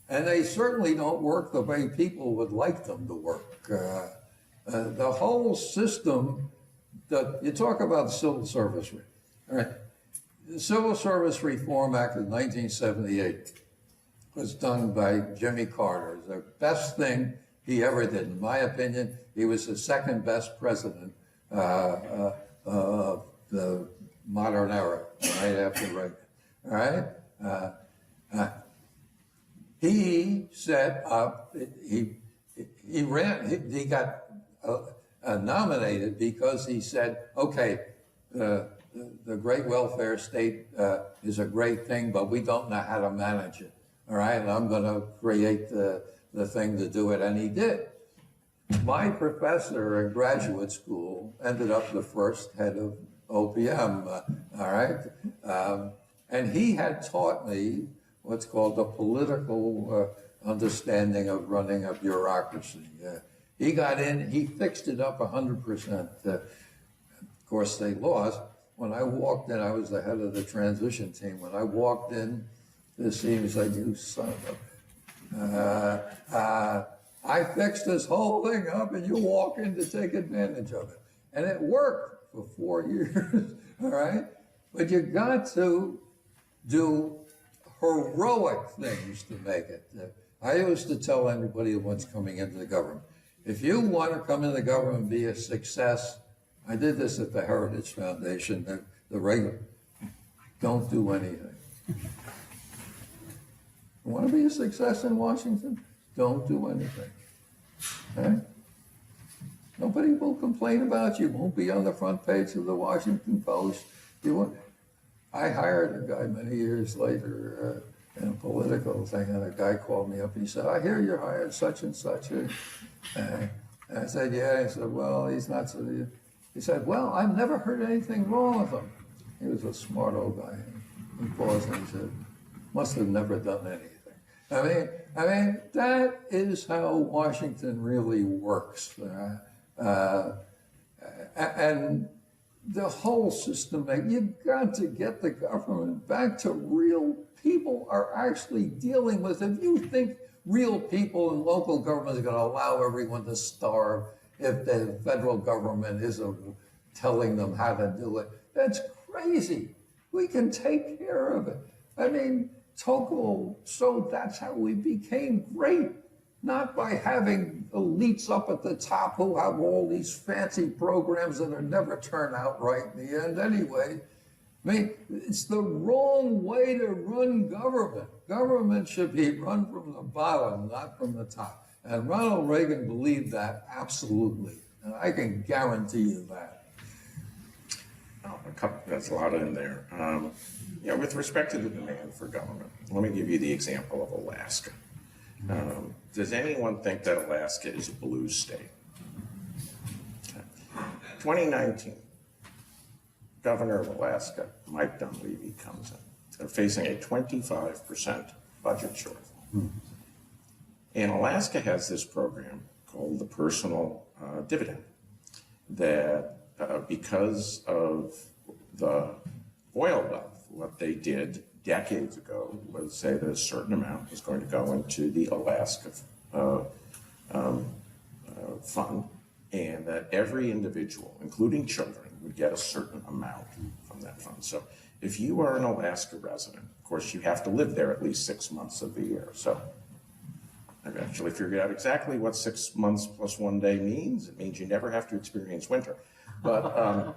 And they certainly don't work the way people would like them to work. The whole system, you talk about the Civil Service, all right? The Civil Service Reform Act of 1978 was done by Jimmy Carter. The best thing he ever did. In my opinion, he was the second best president of the modern era, right after Reagan, all right? He set up, he got nominated because he said, okay, the great welfare state is a great thing, but we don't know how to manage it, all right? And I'm going to create the thing to do it, and he did. My professor in graduate school ended up the first head of OPM, all right? And he had taught me what's called the political understanding of running a bureaucracy. He got in, he fixed it up 100%. Of course, they lost. When I walked in, I was the head of the transition team. When I walked in, this seems like, you son of a... I fixed this whole thing up, and you walk in to take advantage of it. And it worked for 4 years, all right? But you got to do heroic things to make it. I used to tell anybody who was coming into the government, if you want to come into the government and be a success, I did this at the Heritage Foundation, the regular, don't do anything. You want to be a success in Washington? Don't do anything. Okay? Nobody will complain about you. Won't be on the front page of the Washington Post. I hired a guy many years later in a political thing, and a guy called me up and he said, I hear you hired such and such. And I said, yeah. He said, well, he's not so. He said, well, I've never heard anything wrong with him. He was a smart old guy. He paused and he said, must have never done anything. I mean, that is how Washington really works. And the whole system, you've got to get the government back to real people are actually dealing with. If you think real people in local government are going to allow everyone to starve if the federal government isn't telling them how to do it, that's crazy. We can take care of it. I mean, Tocqueville, so that's how we became great. Not by having elites up at the top who have all these fancy programs that are never turn out right in the end anyway. I mean, it's the wrong way to run government. Government should be run from the bottom, not from the top. And Ronald Reagan believed that absolutely. And I can guarantee you that. That's a lot in there. With respect to the demand for government, let me give you the example of Alaska. Does anyone think that Alaska is a blue state? 2019, Governor of Alaska, Mike Dunleavy, comes in. They're facing a 25% budget shortfall. And Alaska has this program called the personal dividend that because of the oil wealth, what they did decades ago was say that a certain amount was going to go into the Alaska fund, and that every individual, including children, would get a certain amount from that fund. So if you are an Alaska resident, of course, you have to live there at least 6 months of the year. So I've actually figured out exactly what 6 months plus 1 day means. It means you never have to experience winter. But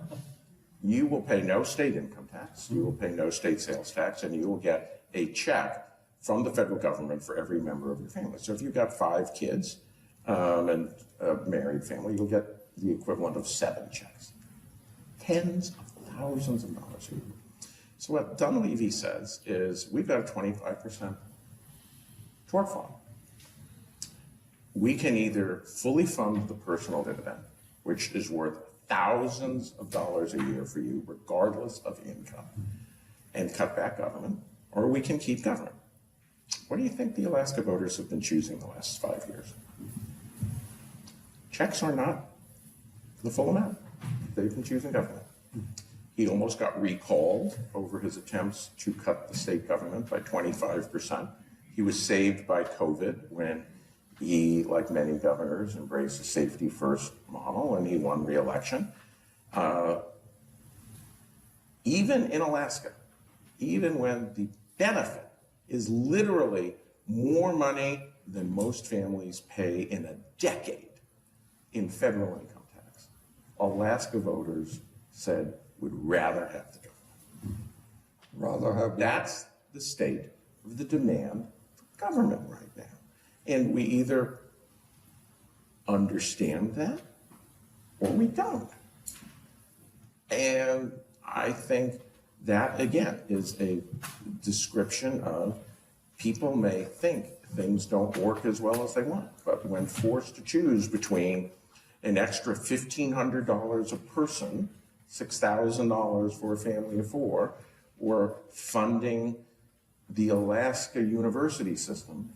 you will pay no state income tax, you will pay no state sales tax, and you will get a check from the federal government for every member of your family. So if you've got 5 kids and a married family, you'll get the equivalent of 7 checks. Tens of thousands of dollars a year. So what Dunleavy says is we've got a 25% shortfall. We can either fully fund the personal dividend, which is worth thousands of dollars a year for you, regardless of income, and cut back government, or we can keep government. What do you think the Alaska voters have been choosing the last 5 years? Checks are not the full amount. They've been choosing government. He almost got recalled over his attempts to cut the state government by 25%. He was saved by COVID when he, like many governors, embraced a safety-first model, and he won re-election. Even in Alaska, even when the benefit is literally more money than most families pay in a decade in federal income tax, Alaska voters said would rather have the government. Rather have That's the state of the demand for government right now. And we either understand that or we don't. And I think that, again, is a description of people may think things don't work as well as they want. But when forced to choose between an extra $1,500 a person, $6,000 for a family of 4, or funding the Alaska university system,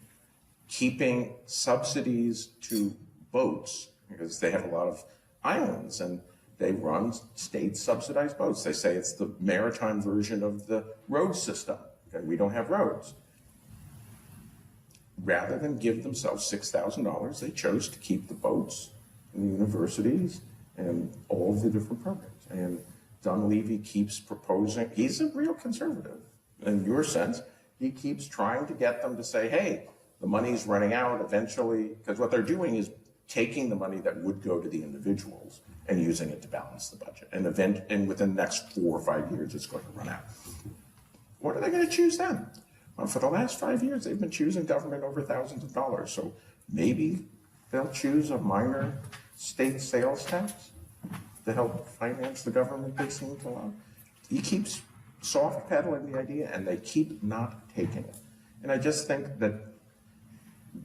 keeping subsidies to boats, because they have a lot of islands and they run state subsidized boats. They say it's the maritime version of the road system. Okay, we don't have roads. Rather than give themselves $6,000, they chose to keep the boats and the universities and all of the different programs. And Dunleavy keeps proposing, he's a real conservative in your sense. He keeps trying to get them to say, hey, the money's running out eventually, because what they're doing is taking the money that would go to the individuals and using it to balance the budget. And within the next 4 or 5 years, it's going to run out. What are they going to choose then? Well, for the last 5 years, they've been choosing government over thousands of dollars. So maybe they'll choose a minor state sales tax to help finance the government they seem to love. He keeps soft pedaling the idea, and they keep not taking it. And I just think that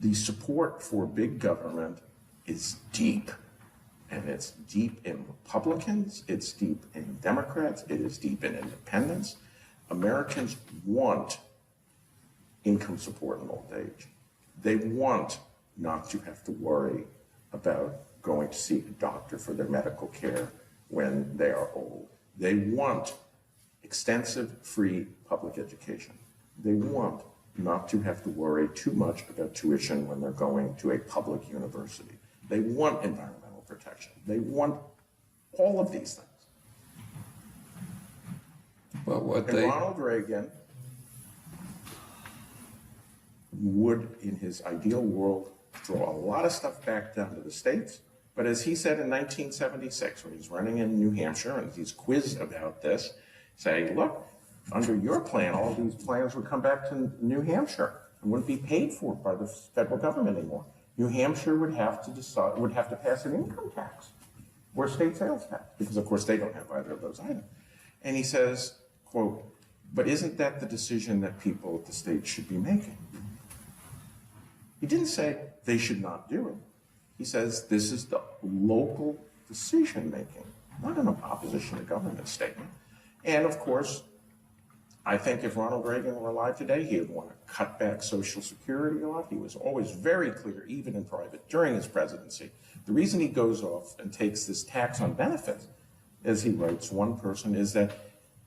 the support for big government is deep. And it's deep in Republicans, it's deep in Democrats, it is deep in independents. Americans want income support in old age. They want not to have to worry about going to see a doctor for their medical care when they are old. They want extensive free public education. They want not to have to worry too much about tuition when they're going to a public university. They want environmental protection. They want all of these things. But Ronald Reagan would, in his ideal world, draw a lot of stuff back down to the states. But as he said in 1976, when he's running in New Hampshire and he's quizzed about this, saying, look, under your plan, all of these plans would come back to New Hampshire and wouldn't be paid for by the federal government anymore. New Hampshire would have to pass an income tax or a state sales tax, because of course they don't have either of those items. And he says, quote, but isn't that the decision that people at the state should be making? He didn't say they should not do it. He says this is the local decision making, not an opposition to government statement. And of course, I think if Ronald Reagan were alive today, he would want to cut back Social Security a lot. He was always very clear, even in private, during his presidency. The reason he goes off and takes this tax on benefits, as he writes, one person, is that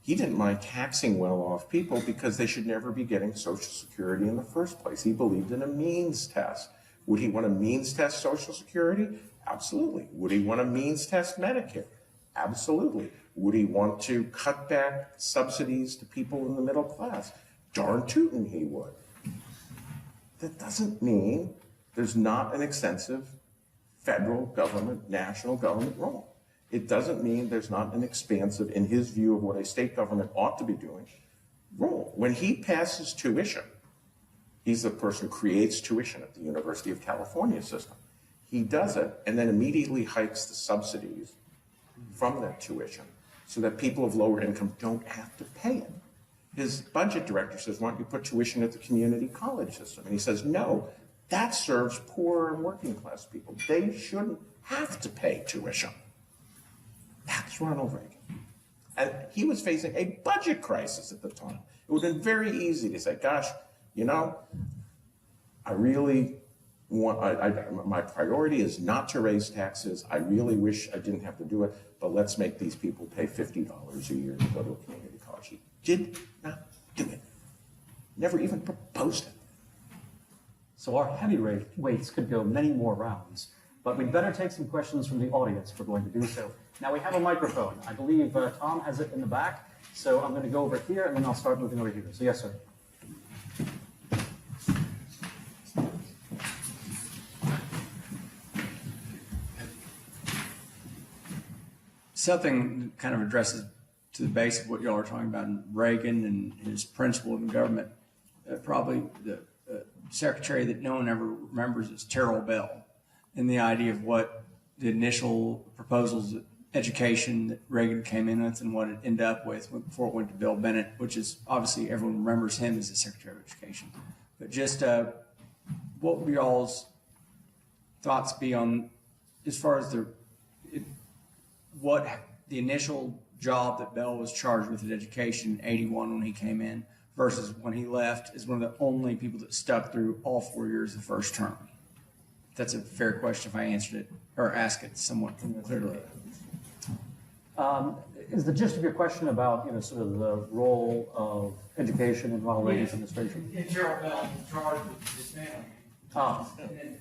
he didn't mind taxing well-off people because they should never be getting Social Security in the first place. He believed in a means test. Would he want to means test Social Security? Absolutely. Would he want to means test Medicare? Absolutely. Would he want to cut back subsidies to people in the middle class? Darn tootin' he would. That doesn't mean there's not an extensive federal government, national government role. It doesn't mean there's not an expansive, in his view of what a state government ought to be doing, role. When he passes tuition, he's the person who creates tuition at the University of California system. He does it and then immediately hikes the subsidies from that tuition so that people of lower income don't have to pay it. His budget director says, why don't you put tuition at the community college system? And he says, no, that serves poor and working class people. They shouldn't have to pay tuition. That's Ronald Reagan. And he was facing a budget crisis at the time. It would have been very easy to say, gosh, you know, I really want, my priority is not to raise taxes. I really wish I didn't have to do it, but let's make these people pay $50 a year to go to a community college. He did not do it. Never even proposed it. So our heavyweights could go many more rounds, but we'd better take some questions from the audience if we're going to do so. Now we have a microphone. I believe Tom has it in the back, so I'm going to go over here and then I'll start moving over here. So yes, sir. Something that kind of addresses to the base of what y'all are talking about in Reagan and his principle in government. Probably the secretary that no one ever remembers is Terrell Bell, and the idea of what the initial proposals of education that Reagan came in with and what it ended up with before it went to Bill Bennett, which is obviously everyone remembers him as the Secretary of Education. But just what would y'all's thoughts be on as far as what the initial job that Bell was charged with in education in 81 when he came in versus when he left is one of the only people that stuck through all 4 years of the first term? That's a fair question if I answered it or ask it somewhat clearly. Is the gist of your question about, sort of the role of education in Ronald Reagan's administration? And Terrell Bell was charged with dismantling. Ah. And then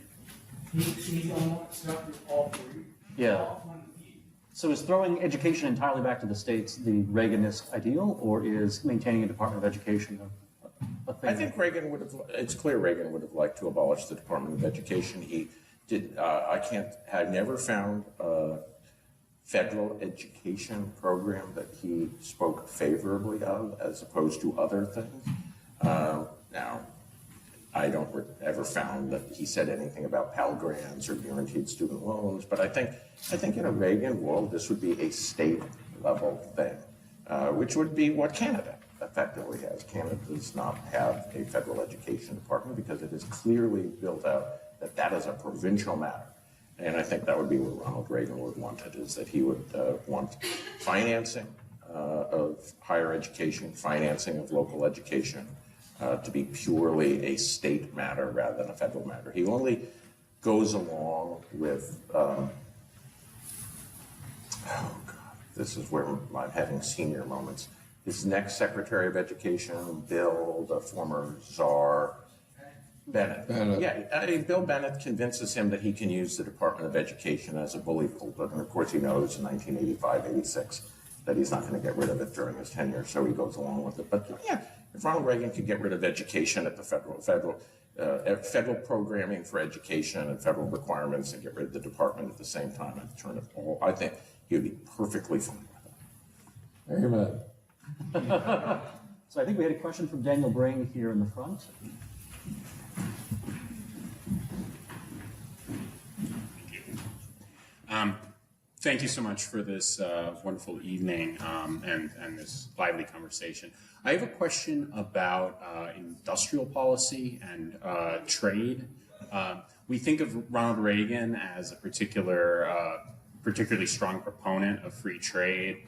he's the only one that stuck through all three. Yeah. All one of the few. So is throwing education entirely back to the states the Reaganist ideal, or is maintaining a Department of Education a thing? I think Reagan would have, it's clear Reagan would have liked to abolish the Department of Education. He did, I never found a federal education program that he spoke favorably of as opposed to other things. Now, I don't ever found that he said anything about Pell Grants or guaranteed student loans, but I think in a Reagan world, this would be a state level thing, which would be what Canada effectively has. Canada does not have a federal education department because it is clearly built out that that is a provincial matter. And I think that would be what Ronald Reagan would want it, is that he would want financing of higher education, financing of local education, to be purely a state matter rather than a federal matter. He only goes along with, oh God, this is where I'm having senior moments. His next Secretary of Education, Bill, the former czar, Bennett. Yeah, Bill Bennett convinces him that he can use the Department of Education as a bully pulpit, and of course he knows in 1985, 86 that he's not going to get rid of it during his tenure, so he goes along with it. But yeah, if Ronald Reagan could get rid of education at the federal programming for education and federal requirements and get rid of the department at the same time and turn it all, I think he would be perfectly fine with it. Amen. So I think we had a question from Daniel Brain here in the front. Thank you so much for this wonderful evening and this lively conversation. I have a question about industrial policy and trade. We think of Ronald Reagan as a particularly strong proponent of free trade,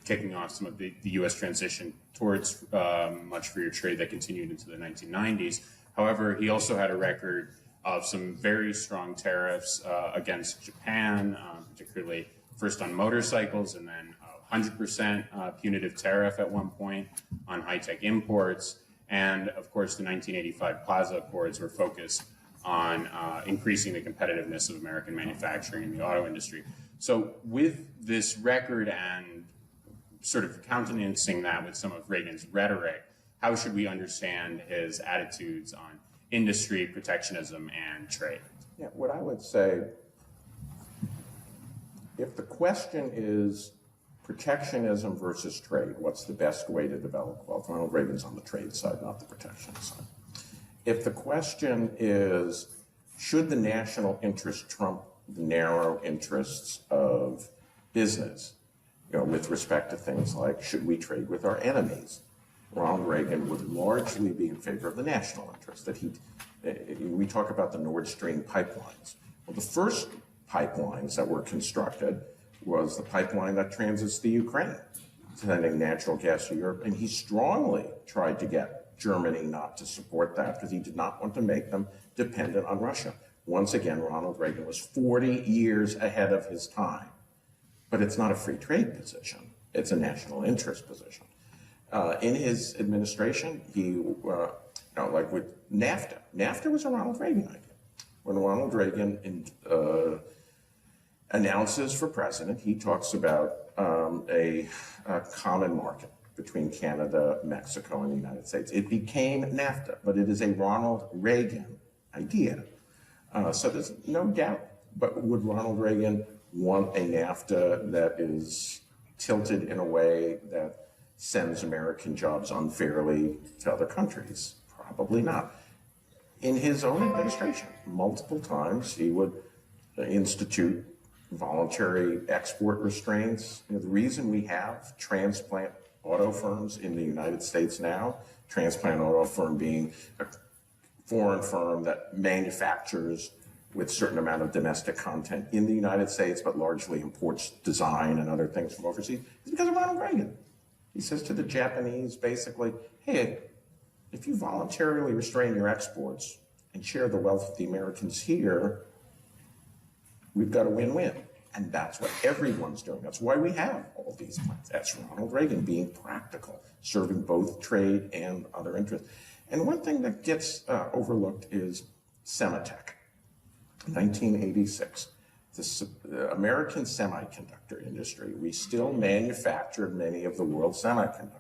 kicking off some of the U.S. transition towards much freer trade that continued into the 1990s. However, he also had a record of some very strong tariffs against Japan, particularly first on motorcycles and then 100% punitive tariff at one point on high-tech imports. And of course, the 1985 Plaza Accords were focused on increasing the competitiveness of American manufacturing in the auto industry. So with this record and sort of countenancing that with some of Reagan's rhetoric, how should we understand his attitudes on industry, protectionism, and trade? Yeah, what I would say, if the question is protectionism versus trade, what's the best way to develop wealth? Ronald Reagan's on the trade side, not the protection side. If the question is, should the national interest trump the narrow interests of business, with respect to things like, should we trade with our enemies? Ronald Reagan would largely be in favor of the national interest. We talk about the Nord Stream pipelines. Well, the first pipelines that were constructed was the pipeline that transits the Ukraine, sending natural gas to Europe. And he strongly tried to get Germany not to support that because he did not want to make them dependent on Russia. Once again, Ronald Reagan was 40 years ahead of his time. But it's not a free trade position. It's a national interest position. In his administration, he, like with NAFTA was a Ronald Reagan idea. When Ronald Reagan announces for president, he talks about a common market between Canada, Mexico, and the United States. It became NAFTA, but it is a Ronald Reagan idea. So there's no doubt, but would Ronald Reagan want a NAFTA that is tilted in a way that sends American jobs unfairly to other countries? Probably not. In his own administration, multiple times he would institute voluntary export restraints. The reason we have transplant auto firms in the United States now, transplant auto firm being a foreign firm that manufactures with a certain amount of domestic content in the United States, but largely imports design and other things from overseas, is because of Ronald Reagan. He says to the Japanese, basically, hey, if you voluntarily restrain your exports and share the wealth of the Americans here, we've got a win-win. And that's what everyone's doing. That's why we have all these plans. That's Ronald Reagan being practical, serving both trade and other interests. And one thing that gets overlooked is Sematech. 1986. the American semiconductor industry, we still manufactured many of the world's semiconductors.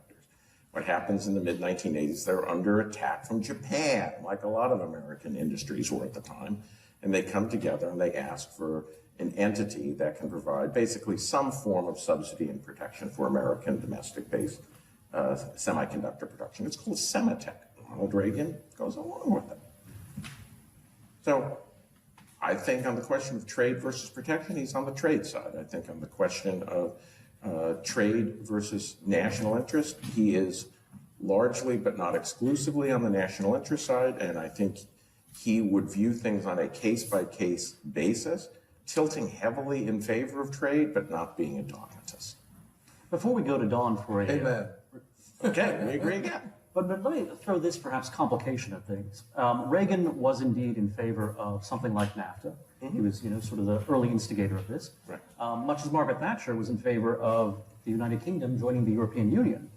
What happens in the mid-1980s, they're under attack from Japan, like a lot of American industries were at the time. And they come together and they ask for an entity that can provide basically some form of subsidy and protection for American domestic-based semiconductor production. It's called Semitech. Ronald Reagan goes along with it. So I think on the question of trade versus protection, he's on the trade side. I think on the question of trade versus national interest, he is largely but not exclusively on the national interest side, and I think he would view things on a case-by-case basis, tilting heavily in favor of trade but not being a dogmatist. Before we go to Don for a... Amen. Okay, we agree again. But let me throw this perhaps complication of things. Reagan was indeed in favor of something like NAFTA. He was, sort of the early instigator of this. Right. Much as Margaret Thatcher was in favor of the United Kingdom joining the European Union.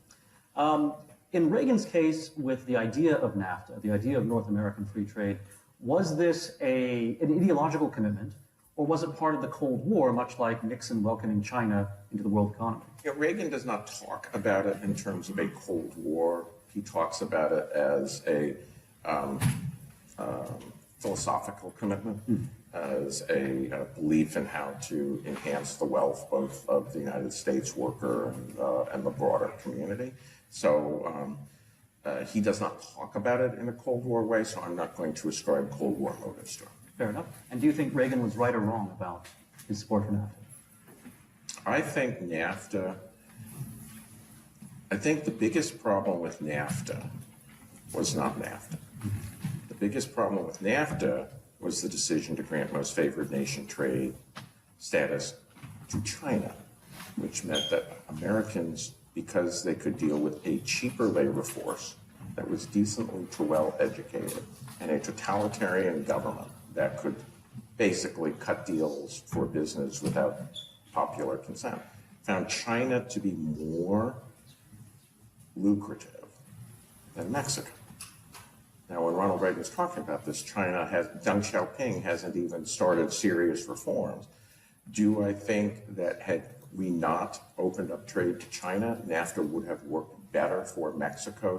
In Reagan's case, with the idea of NAFTA, the idea of North American free trade, was this an ideological commitment, or was it part of the Cold War, much like Nixon welcoming China into the world economy? Reagan does not talk about it in terms of a Cold War. He talks about it as a philosophical commitment, as a belief in how to enhance the wealth both of the United States worker and the broader community. So he does not talk about it in a Cold War way, so I'm not going to ascribe Cold War motives to him. Fair enough. And do you think Reagan was right or wrong about his support for NAFTA? I think the biggest problem with NAFTA was not NAFTA. The biggest problem with NAFTA was the decision to grant most favored nation trade status to China, which meant that Americans, because they could deal with a cheaper labor force that was decently to well educated and a totalitarian government that could basically cut deals for business without popular consent, found China to be more lucrative than Mexico. Now, when Ronald Reagan was talking about this, Deng Xiaoping hasn't even started serious reforms. Do I think that had we not opened up trade to China, NAFTA would have worked better for Mexico?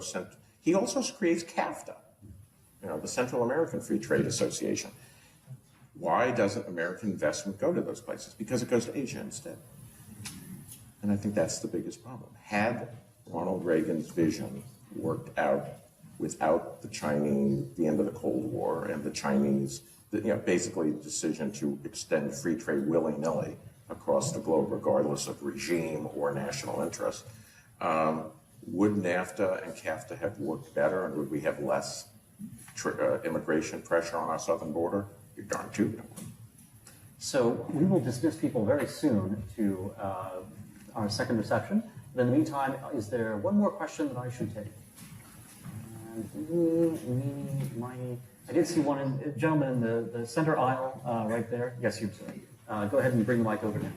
He also creates CAFTA, the Central American Free Trade Association. Why doesn't American investment go to those places? Because it goes to Asia instead. And I think that's the biggest problem. Had Ronald Reagan's vision worked out without the end of the Cold War and the Chinese, basically the decision to extend free trade willy-nilly across the globe, regardless of regime or national interest, would NAFTA and CAFTA have worked better, and would we have less immigration pressure on our southern border? You're darn tootin' it would. So we will dismiss people very soon to our second reception. But in the meantime, is there one more question that I should take? I did see one gentleman in the center aisle right there. Yes, you, sir. Go ahead and bring the mic over now.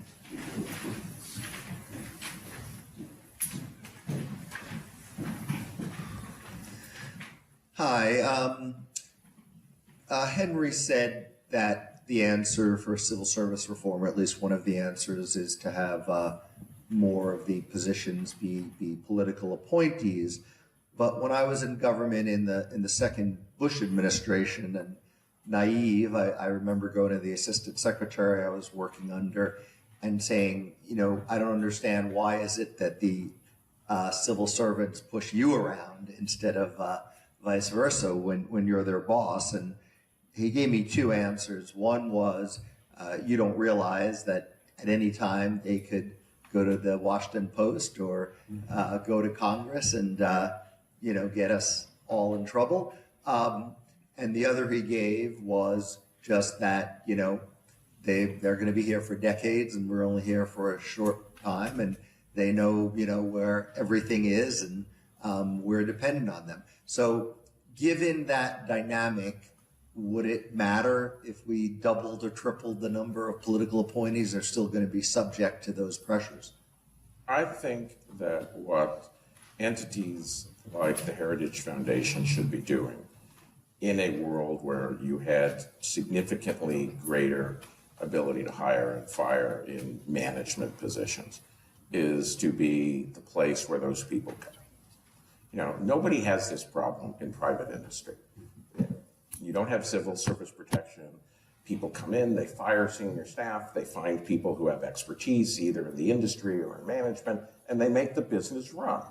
Hi. Henry said that the answer for civil service reform, or at least one of the answers, is to have more of the positions be political appointees. But when I was in government in the second Bush administration, and naive, I remember going to the assistant secretary I was working under and saying, I don't understand, why is it that the civil servants push you around instead of vice versa when you're their boss? And he gave me two answers. One was, you don't realize that at any time they could go to the Washington Post or go to Congress and get us all in trouble. And the other he gave was just that, they're going to be here for decades and we're only here for a short time, and they know, where everything is, and we're dependent on them. So given that dynamic, would it matter if we doubled or tripled the number of political appointees? They're still going to be subject to those pressures. I think that what entities like the Heritage Foundation should be doing in a world where you had significantly greater ability to hire and fire in management positions is to be the place where those people come. You know, nobody has this problem in private industry. You don't have civil service protection. People come in, they fire senior staff, they find people who have expertise either in the industry or in management, and they make the business run.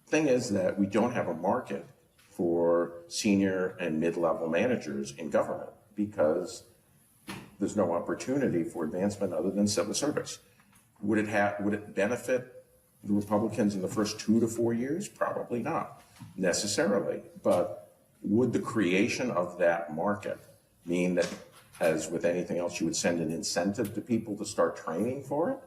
Thing is that we don't have a market for senior and mid-level managers in government because there's no opportunity for advancement other than civil service. Would it benefit the Republicans in the first 2 to 4 years? Probably not necessarily, but would the creation of that market mean that, as with anything else, you would send an incentive to people to start training for it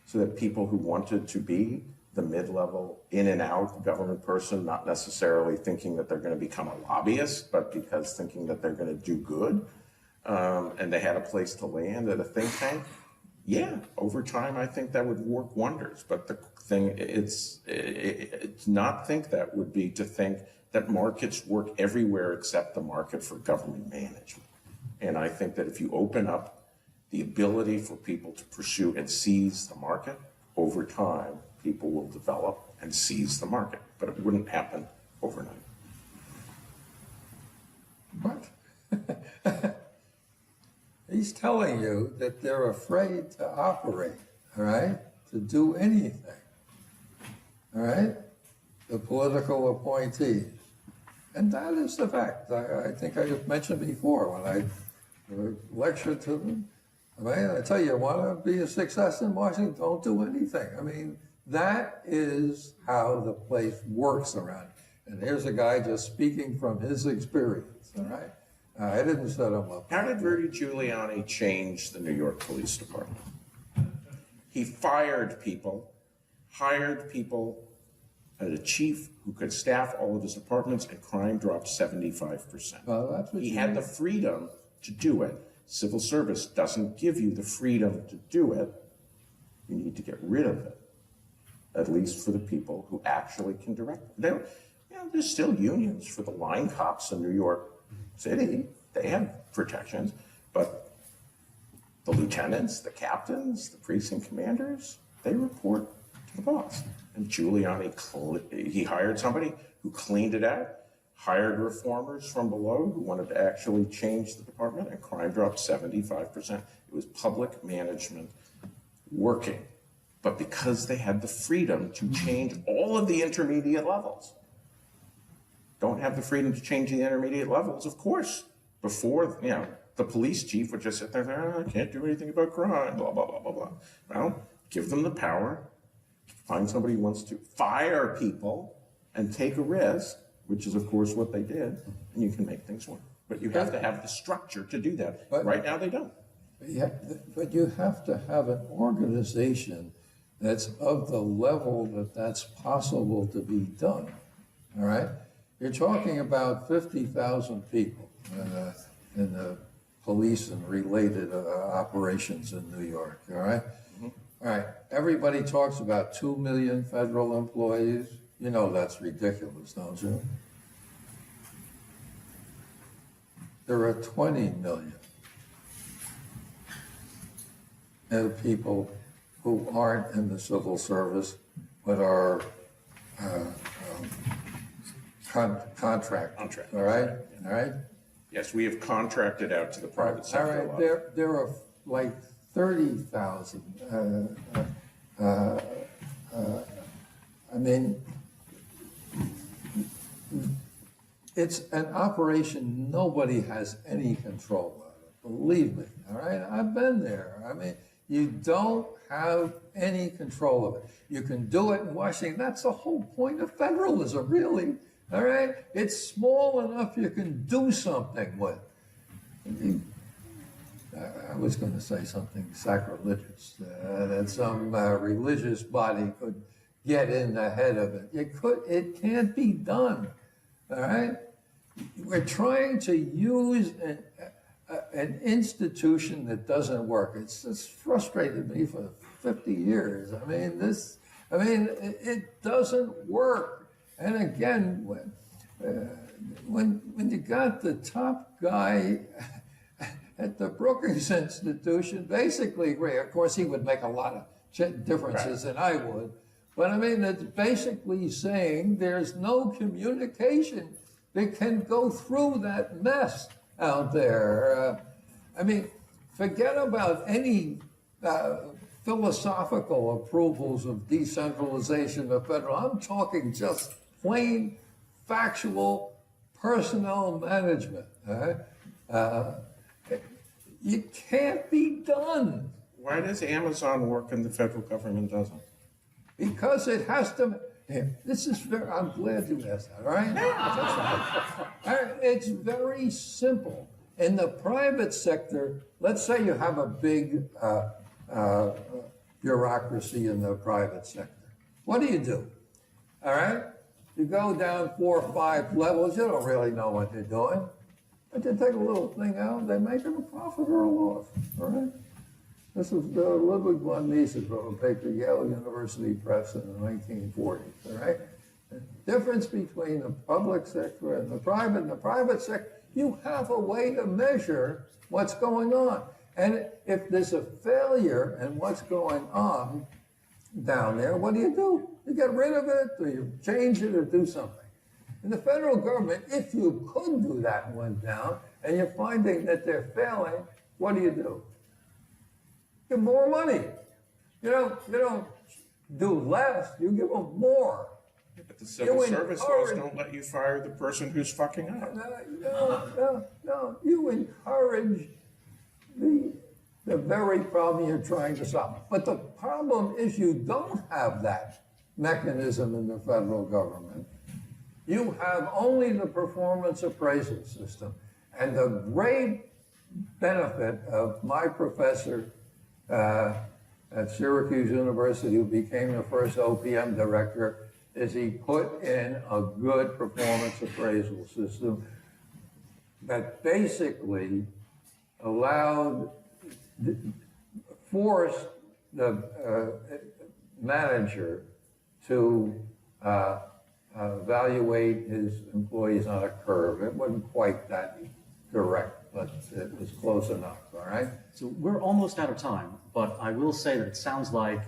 so that people who wanted to be the mid-level in and out government person, not necessarily thinking that they're going to become a lobbyist, but because thinking that they're going to do good, and they had a place to land at a think tank, yeah, over time, I think that would work wonders. But the thing, it's not think that would be to think that markets work everywhere except the market for government management. And I think that if you open up the ability for people to pursue and seize the market, over time, people will develop and seize the market. But it wouldn't happen overnight. What? He's telling you that they're afraid to operate, all right, to do anything, all right, the political appointees. And that is the fact. I think I mentioned before when I lectured to them. I mean, I tell you want to be a success in Washington, don't do anything. I mean, that is how the place works around. And here's a guy just speaking from his experience, all right? I didn't set him up. How did Rudy Giuliani change the New York Police Department? He fired people, hired people, had a chief who could staff all of his departments, and crime dropped 75%. Well, that's what he you had mean. the freedom to do it. Civil service doesn't give you the freedom to do it. You need to get rid of it, at least for the people who actually can direct it. There's still unions for the line cops in New York City. They have protections, but the lieutenants, the captains, the precinct commanders, they report to the boss. And Giuliani, he hired somebody who cleaned it out, hired reformers from below who wanted to actually change the department, and crime dropped 75%. It was public management working, but because they had the freedom to change all of the intermediate levels. Don't have the freedom to change the intermediate levels, of course. Before, the police chief would just sit there and say, I can't do anything about crime, blah, blah, blah, blah, blah. Well, give them the power, find somebody who wants to fire people and take a risk, which is, of course, what they did, and you can make things work. But you have to have the structure to do that. Right now, they don't. Yeah, but you have to have an organization that's of the level that's possible to be done, all right? You're talking about 50,000 people in the police and related operations in New York, all right? Mm-hmm. All right, everybody talks about 2 million federal employees. You know that's ridiculous, don't you? There are 20 million people who aren't in the civil service but are contract. All right? All right? Yes, we have contracted out to the private sector. All right, there are like 30,000. I mean, it's an operation nobody has any control of. Believe me, all right? I've been there. I mean, you don't have any control of it. You can do it in Washington. That's the whole point of federalism, really. All right? It's small enough you can do something with. I was going to say something sacrilegious, that some religious body could get in the head of it. It can't be done. All right? We're trying to use an institution that doesn't work. It's frustrated me for 50 years. I mean, it doesn't work. And again, when you got the top guy at the Brookings Institution basically agree. Of course, he would make a lot of differences than I would. But I mean, it's basically saying there's no communication that can go through that mess out there. I mean, forget about any philosophical approvals of decentralization of federal. I'm talking just plain factual personnel management. It can't be done. Why does Amazon work and the federal government doesn't? Because it has to. This is very. I'm glad you asked that. All right. It's very simple. In the private sector, let's say you have a big bureaucracy in the private sector. What do? All right. You go down 4 or 5 levels. You don't really know what they're doing, but they take a little thing out. They make them a profit or a loss. All right. This is Ludwig von Mises wrote a paper, Yale University Press in the 1940s, all right? The difference between the public sector and the private sector, you have a way to measure what's going on. And if there's a failure in what's going on down there, what do? You get rid of it, or you change it, or do something. In the federal government, if you could do that and went down, and you're finding that they're failing, what do? Give more money. You don't do less, you give them more. But the civil service laws don't let you fire the person who's fucking up. No. You encourage the very problem you're trying to solve. But the problem is you don't have that mechanism in the federal government. You have only the performance appraisal system. And the great benefit of my professor at Syracuse University, who became the first OPM director, is he put in a good performance appraisal system that basically forced the manager to evaluate his employees on a curve. It wasn't quite that direct, but it was close enough, all right? So we're almost out of time, but I will say that it sounds like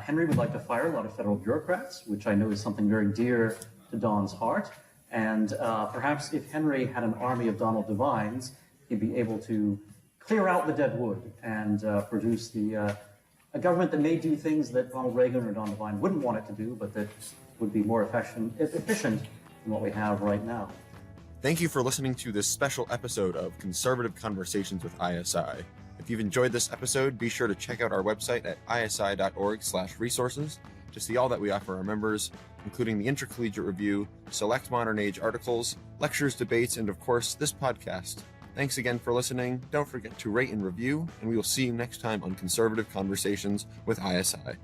Henry would like to fire a lot of federal bureaucrats, which I know is something very dear to Don's heart. And perhaps if Henry had an army of Donald Devines, he'd be able to clear out the dead wood and produce a government that may do things that Ronald Reagan or Don Devine wouldn't want it to do, but that would be more efficient than what we have right now. Thank you for listening to this special episode of Conservative Conversations with ISI. If you've enjoyed this episode, be sure to check out our website at isi.org/resources to see all that we offer our members, including the Intercollegiate Review, select modern age articles, lectures, debates, and of course, this podcast. Thanks again for listening. Don't forget to rate and review, and we will see you next time on Conservative Conversations with ISI.